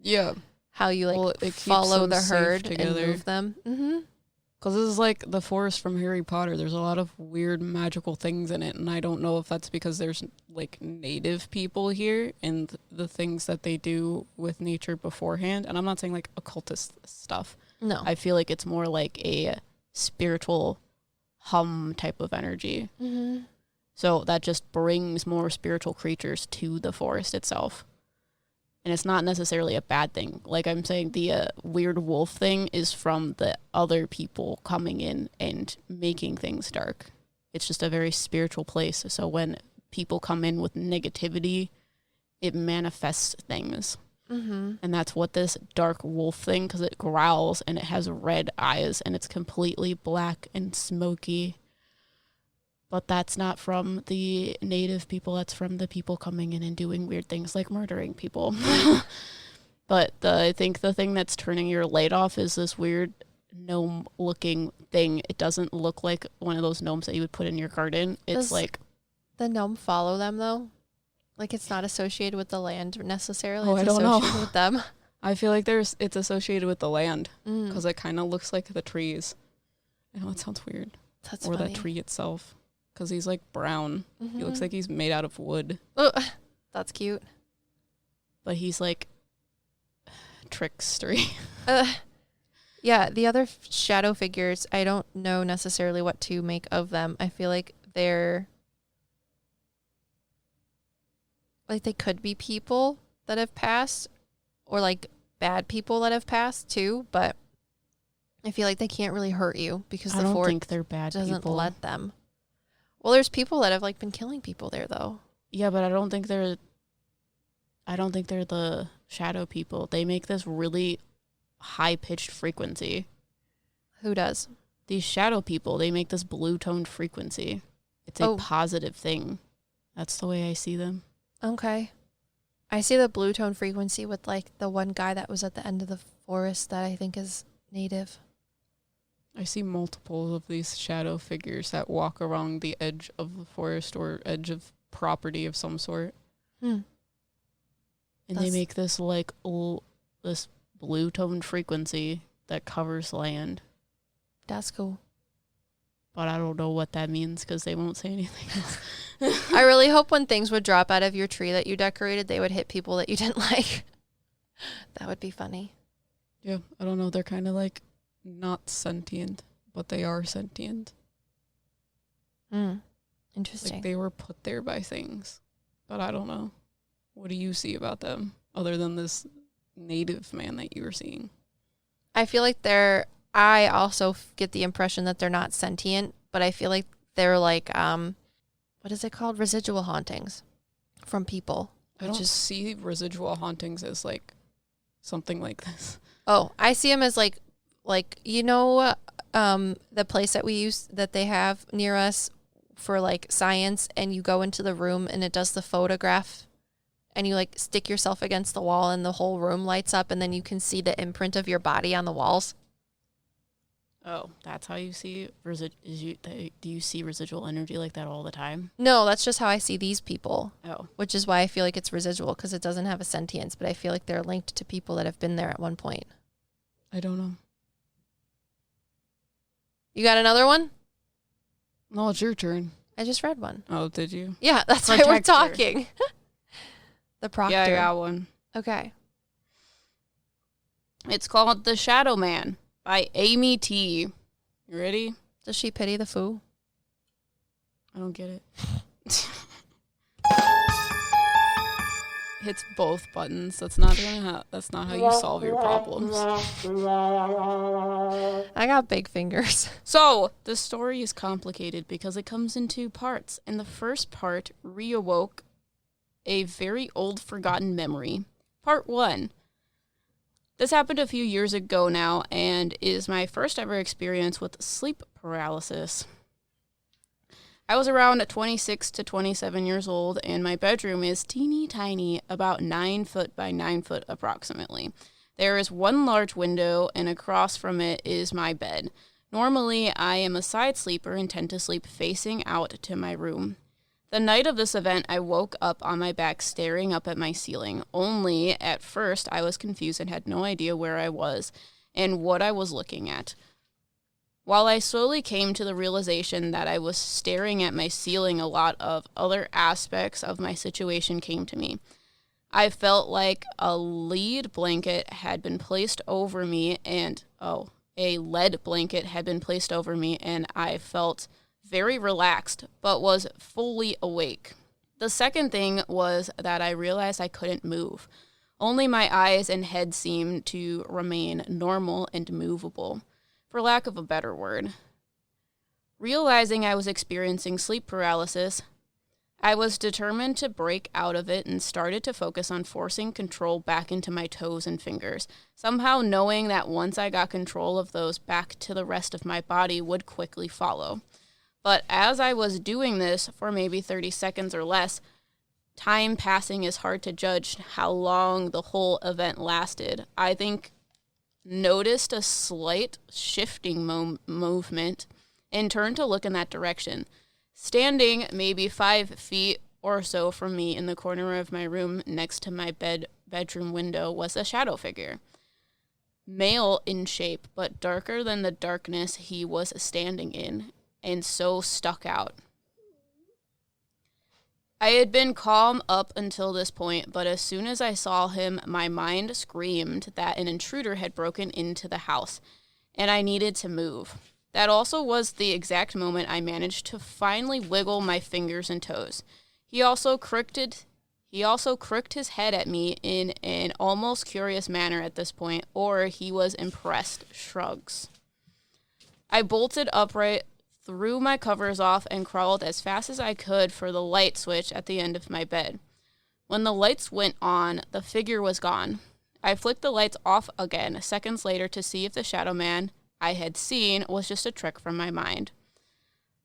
Yeah. How you like follow the herd and move them. Mm-hmm. Because this is like the forest from Harry Potter. There's a lot of weird magical things in it, and I don't know if that's because there's like native people here and the things that they do with nature beforehand. And I'm not saying like occultist stuff. No. I feel like it's more like a spiritual hum type of energy. Mm-hmm. So that just brings more spiritual creatures to the forest itself. And it's not necessarily a bad thing. Like I'm saying, the weird wolf thing is from the other people coming in and making things dark. It's just a very spiritual place. So when people come in with negativity, it manifests things. Mm-hmm. And that's what this dark wolf thing, because it growls and it has red eyes and it's completely black and smoky. But that's not from the native people. That's from the people coming in and doing weird things like murdering people. But I think the thing that's turning your light off is this weird gnome-looking thing. It doesn't look like one of those gnomes that you would put in your garden. It's like... the gnome follow them, though? Like, it's not associated with the land necessarily. Oh, it's I don't know. associated with them. I feel like it's associated with the land because it kind of looks like the trees. I know it sounds weird. That's or funny. that tree itself. Because he's like brown. Mm-hmm. He looks like he's made out of wood. Oh, that's cute. But he's like trickstery. Yeah, the other shadow figures, I don't know necessarily what to make of them. I feel like they're... like they could be people that have passed or like bad people that have passed too, but I feel like they can't really hurt you because the fort think they're bad doesn't people. let them. Well, there's people that have like been killing people there though. Yeah, but I don't think they're the shadow people. They make this really high-pitched frequency. Who does? These shadow people, they make this blue-toned frequency. It's a positive thing. That's the way I see them. Okay. I see the blue tone frequency with like the one guy that was at the end of the forest that I think is native. I see multiple of these shadow figures that walk along the edge of the forest or edge of property of some sort. And they make this like this blue toned frequency that covers land. That's cool. But I don't know what that means because they won't say anything else. I really hope when things would drop out of your tree that you decorated, they would hit people that you didn't like. That would be funny. Yeah, I don't know. They're kind of like not sentient, but they are sentient. Interesting. Like they were put there by things, but I don't know. What do you see about them other than this native man that you were seeing? I feel like I also get the impression that they're not sentient, but I feel like they're like, what is it called? Residual hauntings from people. I don't see residual hauntings as like something like this. Oh, I see them as like you know, the place that they have near us for like science, and you go into the room and it does the photograph, and you like stick yourself against the wall and the whole room lights up, and then you can see the imprint of your body on the walls. Oh, that's how you see do you see residual energy like that all the time? No, that's just how I see these people. Oh. Which is why I feel like it's residual, because it doesn't have a sentience, but I feel like they're linked to people that have been there at one point. I don't know. You got another one? No, it's your turn. I just read one. Oh, did you? Yeah, that's why we're talking. The proctor. Yeah, I got one. Okay. It's called The Shadow Man by Amy T. You ready? Does she pity the foo? I don't get it. Hits both buttons. That's not how you solve your problems. I got big fingers. So, the story is complicated because it comes in two parts. And the first part reawoke a very old forgotten memory. Part 1. This happened a few years ago now and is my first ever experience with sleep paralysis. I was around 26 to 27 years old, and my bedroom is teeny tiny, about 9 foot by 9 foot approximately. There is one large window, and across from it is my bed. Normally, I am a side sleeper and tend to sleep facing out to my room. The night of this event, I woke up on my back staring up at my ceiling. Only, at first, I was confused and had no idea where I was and what I was looking at. While I slowly came to the realization that I was staring at my ceiling, a lot of other aspects of my situation came to me. I felt like a lead blanket had been placed over me and, a lead blanket had been placed over me, and I felt very relaxed, but was fully awake. The second thing was that I realized I couldn't move. Only my eyes and head seemed to remain normal and movable, for lack of a better word. Realizing I was experiencing sleep paralysis, I was determined to break out of it and started to focus on forcing control back into my toes and fingers, somehow knowing that once I got control of those, back to the rest of my body would quickly follow. But as I was doing this for maybe 30 seconds or less, time passing is hard to judge how long the whole event lasted. I think noticed a slight shifting movement and turned to look in that direction. Standing maybe 5 feet or so from me in the corner of my room next to my bedroom window was a shadow figure. Male in shape, but darker than the darkness he was standing in, and so stuck out. I had been calm up until this point, but as soon as I saw him, my mind screamed that an intruder had broken into the house, and I needed to move. That also was the exact moment I managed to finally wiggle my fingers and toes. He also crooked his head at me in an almost curious manner at this point, or he was impressed shrugs. I bolted upright, threw my covers off, and crawled as fast as I could for the light switch at the end of my bed. When the lights went on, the figure was gone. I flicked the lights off again seconds later to see if the shadow man I had seen was just a trick from my mind.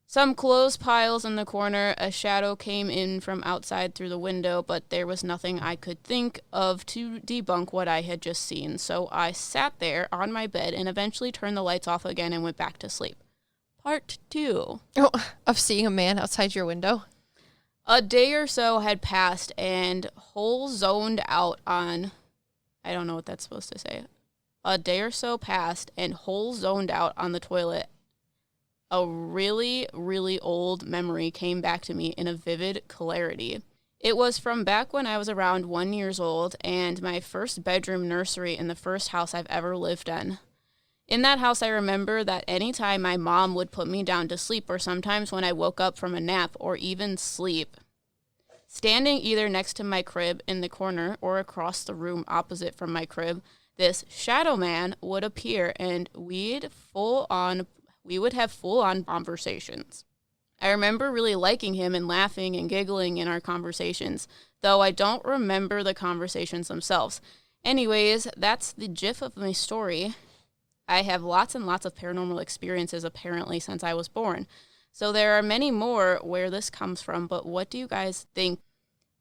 Some clothes piles in the corner, a shadow came in from outside through the window, but there was nothing I could think of to debunk what I had just seen, so I sat there on my bed and eventually turned the lights off again and went back to sleep. Part 2. Oh, of seeing a man outside your window? A day or so had passed and whole zoned out on... I don't know what that's supposed to say. A day or so passed and whole zoned out on the toilet. A really, really old memory came back to me in a vivid clarity. It was from back when I was around 1 year old and my first bedroom nursery in the first house I've ever lived in. In that house, I remember that any time my mom would put me down to sleep, or sometimes when I woke up from a nap or even sleep, standing either next to my crib in the corner or across the room opposite from my crib, this shadow man would appear and we would have full-on conversations. I remember really liking him and laughing and giggling in our conversations, though I don't remember the conversations themselves. Anyways, that's the gist of my story. I have lots and lots of paranormal experiences apparently since I was born. So there are many more where this comes from, but what do you guys think?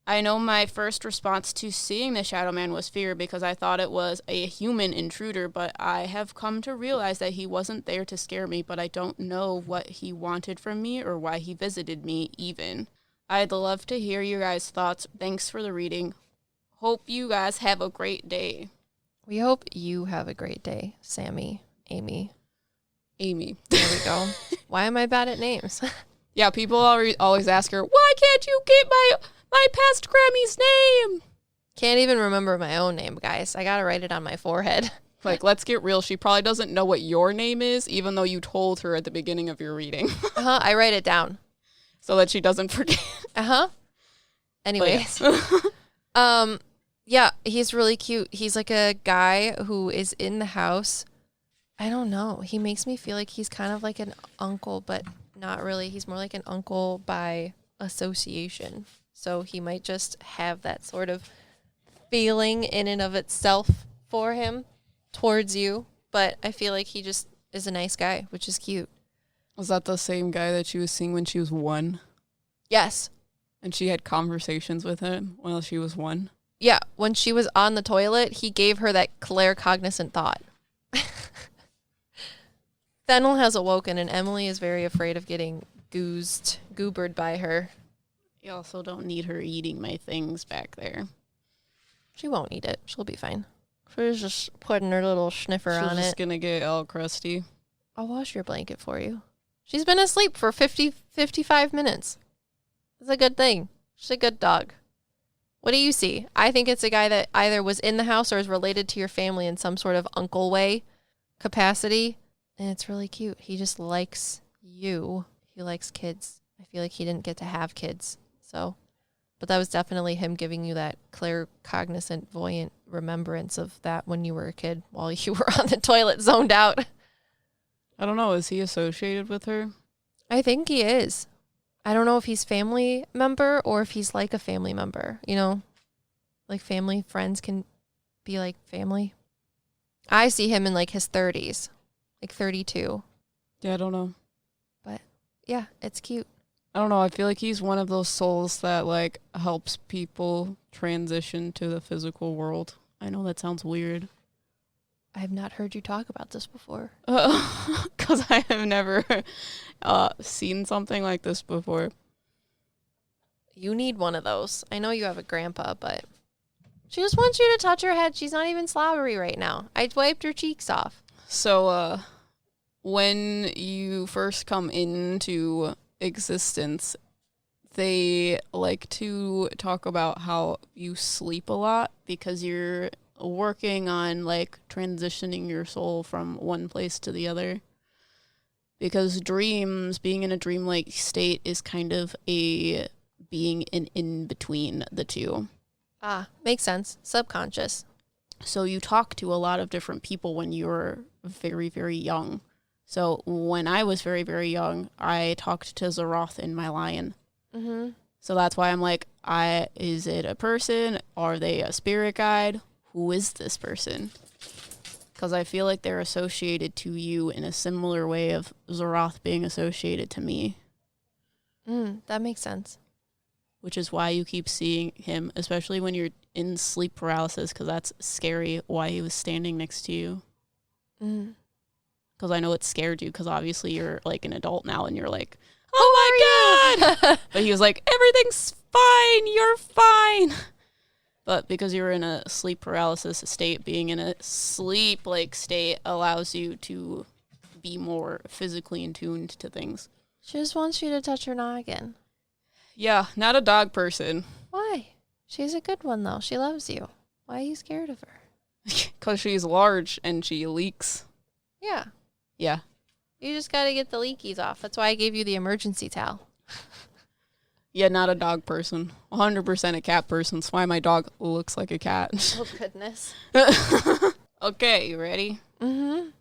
I know my first response to seeing the shadow man was fear because I thought it was a human intruder, but I have come to realize that he wasn't there to scare me, but I don't know what he wanted from me or why he visited me even. I'd love to hear your guys' thoughts. Thanks for the reading. Hope you guys have a great day. We hope you have a great day, Sammy, Amy. There we go. Why am I bad at names? Yeah, people always ask her, why can't you get my past Grammy's name? Can't even remember my own name, guys. I gotta write it on my forehead. Like, let's get real. She probably doesn't know what your name is, even though you told her at the beginning of your reading. I write it down. So that she doesn't forget. Anyways. Yeah, he's really cute. He's like a guy who is in the house. I don't know. He makes me feel like he's kind of like an uncle, but not really. He's more like an uncle by association. So he might just have that sort of feeling in and of itself for him towards you. But I feel like he just is a nice guy, which is cute. Was that the same guy that she was seeing when she was 1? Yes. And she had conversations with him while she was 1? Yeah, when she was on the toilet, he gave her that claircognizant thought. Fennel has awoken, and Emily is very afraid of getting goobered by her. You also don't need her eating my things back there. She won't eat it. She'll be fine. She's just putting her little sniffer on it. She's just going to get all crusty. I'll wash your blanket for you. She's been asleep for 55 minutes. It's a good thing. She's a good dog. What do you see? I think it's a guy that either was in the house or is related to your family in some sort of uncle way capacity. And it's really cute. He just likes you. he likes kids. I feel like he didn't get to have kids. So, but that was definitely him giving you that clear, cognizant, voyant remembrance of that when you were a kid while you were on the toilet zoned out. I don't know. Is he associated with her? I think he is. I don't know if he's family member or if he's like a family member, you know, like family friends can be like family. I see him in like his 30s, like 32. Yeah, I don't know. But yeah, it's cute. I don't know. I feel like he's one of those souls that like helps people transition to the physical world. I know that sounds weird. I have not heard you talk about this before. Because I have never seen something like this before. You need one of those. I know you have a grandpa, but she just wants you to touch her head. She's not even slobbery right now. I wiped her cheeks off. So, when you first come into existence, they like to talk about how you sleep a lot because you're working on like transitioning your soul from one place to the other, because being in a dreamlike state is kind of a being in between the two. Makes sense. Subconscious. So you talk to a lot of different people when you're very, very young. So when I was very, very young, I talked to Zeroth in my lion. Mm-hmm. So that's why I'm like, is it a person? Are they a spirit guide? Who is this person? Because I feel like they're associated to you in a similar way of Zeroth being associated to me. That makes sense. Which is why you keep seeing him, especially when you're in sleep paralysis, because that's scary why he was standing next to you. Because I know it scared you, because obviously you're like an adult now and you're like, oh my God! But he was like, everything's fine, you're fine. But because you're in a sleep paralysis state, being in a sleep-like state allows you to be more physically in tuned to things. She just wants you to touch her noggin. Yeah, not a dog person. Why? She's a good one, though. She loves you. Why are you scared of her? Because she's large and she leaks. Yeah. Yeah. You just got to get the leakies off. That's why I gave you the emergency towel. Yeah, not a dog person. 100% a cat person. That's why my dog looks like a cat. Oh, goodness. Okay, you ready? Mm-hmm.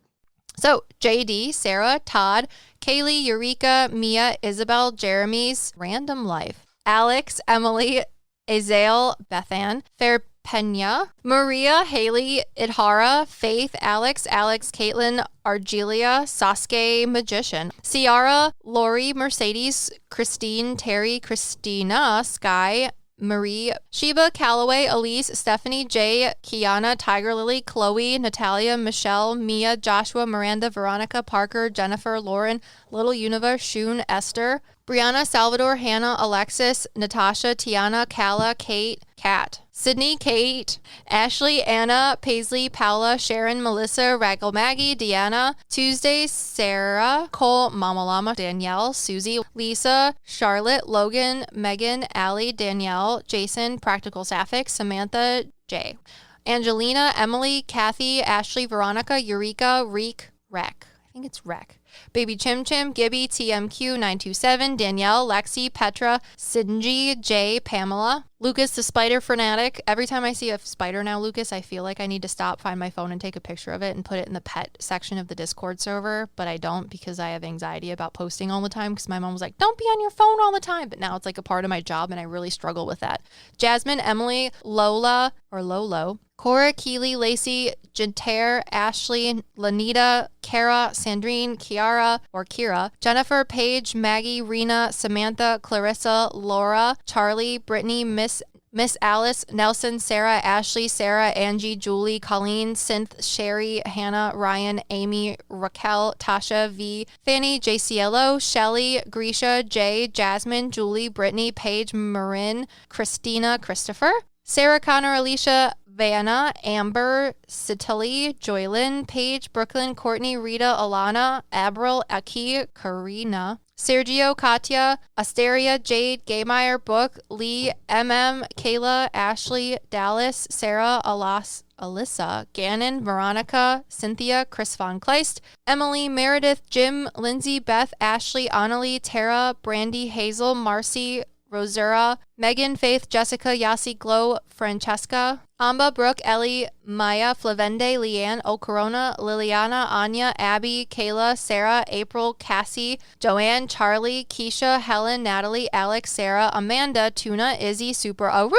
So, JD, Sarah, Todd, Kaylee, Eureka, Mia, Isabel, Jeremy's Random Life, Alex, Emily, Azael, Bethan, Fair Pena, Maria, Haley, Idhara, Faith, Alex, Caitlin, Argelia, Sasuke, Magician, Ciara, Lori, Mercedes, Christine, Terry, Christina, Sky, Marie, Sheba, Calloway, Elise, Stephanie, Jay, Kiana, Tiger Lily, Chloe, Natalia, Michelle, Mia, Joshua, Miranda, Veronica, Parker, Jennifer, Lauren, Little Universe, Shun, Esther, Brianna, Salvador, Hannah, Alexis, Natasha, Tiana, Kala, Kate, Kat, Sydney, Kate, Ashley, Anna, Paisley, Paula, Sharon, Melissa, Raggle Maggie, Deanna, Tuesday, Sarah, Cole, Mama Llama, Danielle, Susie, Lisa, Charlotte, Logan, Megan, Allie, Danielle, Jason, Practical Sapphic, Samantha, Jay, Angelina, Emily, Kathy, Ashley, Veronica, Eureka, Reek, Rec. I think it's Rec. Baby Chim Chim, Gibby, TMQ927, Danielle, Lexi, Petra, Sinji, Jay, Pamela, Lucas the Spider Fanatic. Every time I see a spider now, Lucas, I feel like I need to stop, find my phone and take a picture of it and put it in the pet section of the Discord server, but I don't because I have anxiety about posting all the time because my mom was like, don't be on your phone all the time, but now it's like a part of my job and I really struggle with that. Jasmine, Emily, Lola, or Lolo, Cora, Keely, Lacey, Jantair, Ashley, Lanita, Kara, Sandrine, Kiara, or Kira, Jennifer, Paige, Maggie, Rena, Samantha, Clarissa, Laura, Charlie, Brittany, Miss Alice, Nelson, Sarah, Ashley, Sarah, Angie, Julie, Colleen, Synth, Sherry, Hannah, Ryan, Amy, Raquel, Tasha, V, Fanny, JCLO, Shelly, Grisha, Jay, Jasmine, Julie, Brittany, Paige, Marin, Christina, Christopher, Sarah, Connor, Alicia, Vanna, Amber, Citali, Joylyn, Paige, Brooklyn, Courtney, Rita, Alana, Abril, Aki, Karina, Sergio, Katya, Asteria, Jade, Gaymeyer, Book, Lee, Kayla, Ashley, Dallas, Sarah, Alyssa, Gannon, Veronica, Cynthia, Chris Von Kleist, Emily, Meredith, Jim, Lindsay, Beth, Ashley, Annalie, Tara, Brandy, Hazel, Marcy, Rosura, Megan, Faith, Jessica, Yasi, Glow, Francesca, Amba, Brooke, Ellie, Maya, Flavende, Leanne, Ocorona, Liliana, Anya, Abby, Kayla, Sarah, April, Cassie, Joanne, Charlie, Keisha, Helen, Natalie, Alex, Sarah, Amanda, Tuna, Izzy, Super Aru,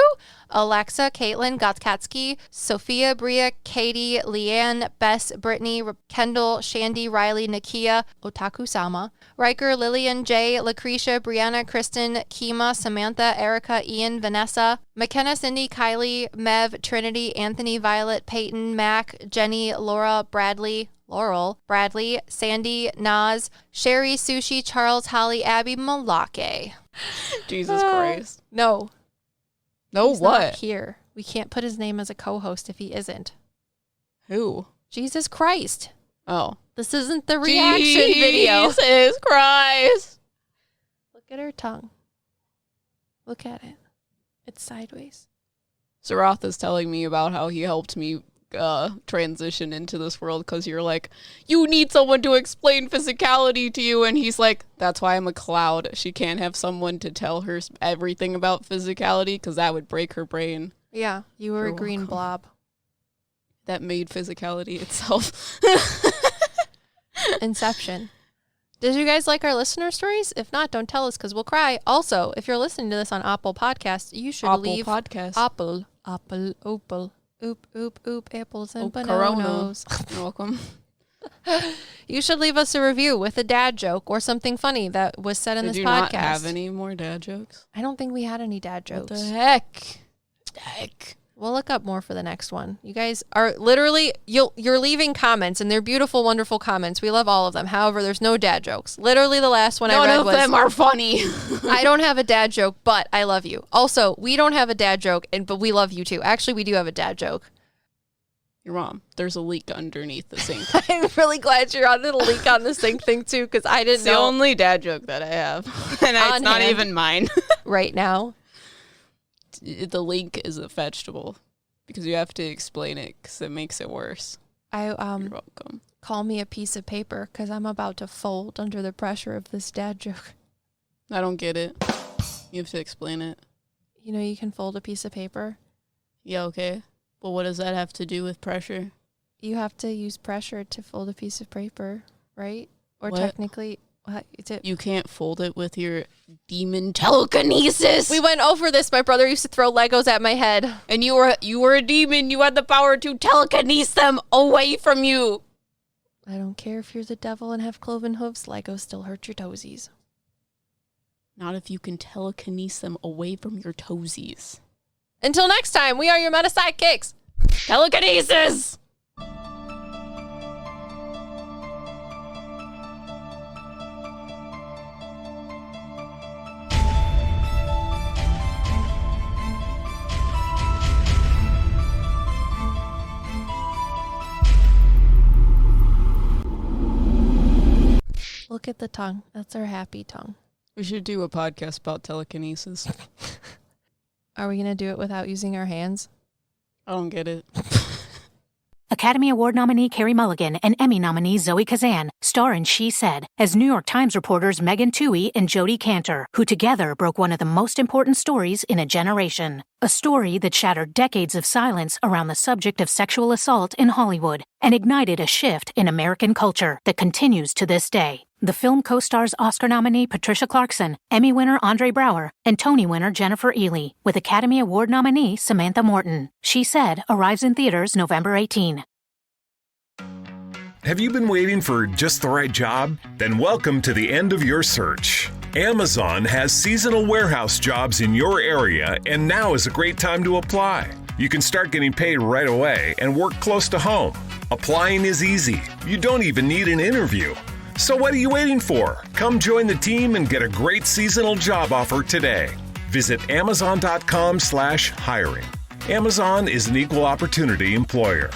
Alexa, Caitlin, Gotkatsky, Sophia, Bria, Katie, Leanne, Bess, Brittany, Kendall, Shandy, Riley, Nakia, Otaku Sama, Riker, Lillian, Jay, Lucretia, Brianna, Kristen, Kima, Samantha, Erica, Ian, Vanessa, McKenna, Cindy, Kylie, Mev, Trinity, Anthony, Violet, Peyton, Mac, Jenny, Laura, Bradley, Laurel, Bradley, Sandy, Naz, Sherry, Sushi, Charles, Holly, Abby, Malake. Jesus Christ. No. No, He's what? not here. We can't put his name as a co-host if he isn't. Who? Jesus Christ. Oh. This isn't the reaction video. Jesus Christ. Look at her tongue. Look at it. It's sideways. Sarath is telling me about how he helped me transition into this world because you're like, you need someone to explain physicality to you, and he's like, that's why I'm a cloud. She can't have someone to tell her everything about physicality because that would break her brain. Yeah, you were a green blob. That made physicality itself. Inception. Did you guys like our listener stories? If not, don't tell us because we'll cry. Also, if you're listening to this on Apple Podcasts, you should leave Apple, Opal. Oop, apples and bananas. You're welcome. You should leave us a review with a dad joke or something funny that was said in this podcast. Did you not have any more dad jokes? I don't think we had any dad jokes. What the heck? We'll look up more for the next one. You guys are literally, you're leaving comments, and they're beautiful, wonderful comments. We love all of them. However, there's no dad jokes. Literally the last one I read was... None of them are funny. I don't have a dad joke, but I love you. Also, we don't have a dad joke, but we love you too. Actually, we do have a dad joke. You're wrong. There's a leak underneath the sink. I'm really glad you're on the leak on the sink thing too, because I didn't know. It's the only dad joke that I have. And it's not even mine. Right now. The link is a vegetable because you have to explain it because it makes it worse. You're welcome. Call me a piece of paper because I'm about to fold under the pressure of this dad joke. I don't get it. You have to explain it. You know you can fold a piece of paper? Yeah, okay. Well, what does that have to do with pressure? You have to use pressure to fold a piece of paper, right? Or what? Technically... What is it? You can't fold it with your demon telekinesis. We went over this. My brother used to throw Legos at my head. And you were a demon. You had the power to telekinese them away from you. I don't care if you're the devil and have cloven hooves. Legos still hurt your toesies. Not if you can telekinese them away from your toesies. Until next time, we are your PsycKicks. Telekinesis! Look at the tongue. That's our happy tongue. We should do a podcast about telekinesis. Are we going to do it without using our hands? I don't get it. Academy Award nominee Carey Mulligan and Emmy nominee Zoe Kazan star in She Said as New York Times reporters Megan Twohey and Jodie Cantor, who together broke one of the most important stories in a generation. A story that shattered decades of silence around the subject of sexual assault in Hollywood and ignited a shift in American culture that continues to this day. The film co-stars Oscar nominee Patricia Clarkson, Emmy winner Andre Braugher, and Tony winner Jennifer Ehle, with Academy Award nominee Samantha Morton. She Said arrives in theaters November 18. Have you been waiting for just the right job? Then welcome to the end of your search. Amazon has seasonal warehouse jobs in your area, and now is a great time to apply. You can start getting paid right away and work close to home. Applying is easy. You don't even need an interview. So what are you waiting for? Come join the team and get a great seasonal job offer today. Visit Amazon.com/hiring. Amazon is an equal opportunity employer.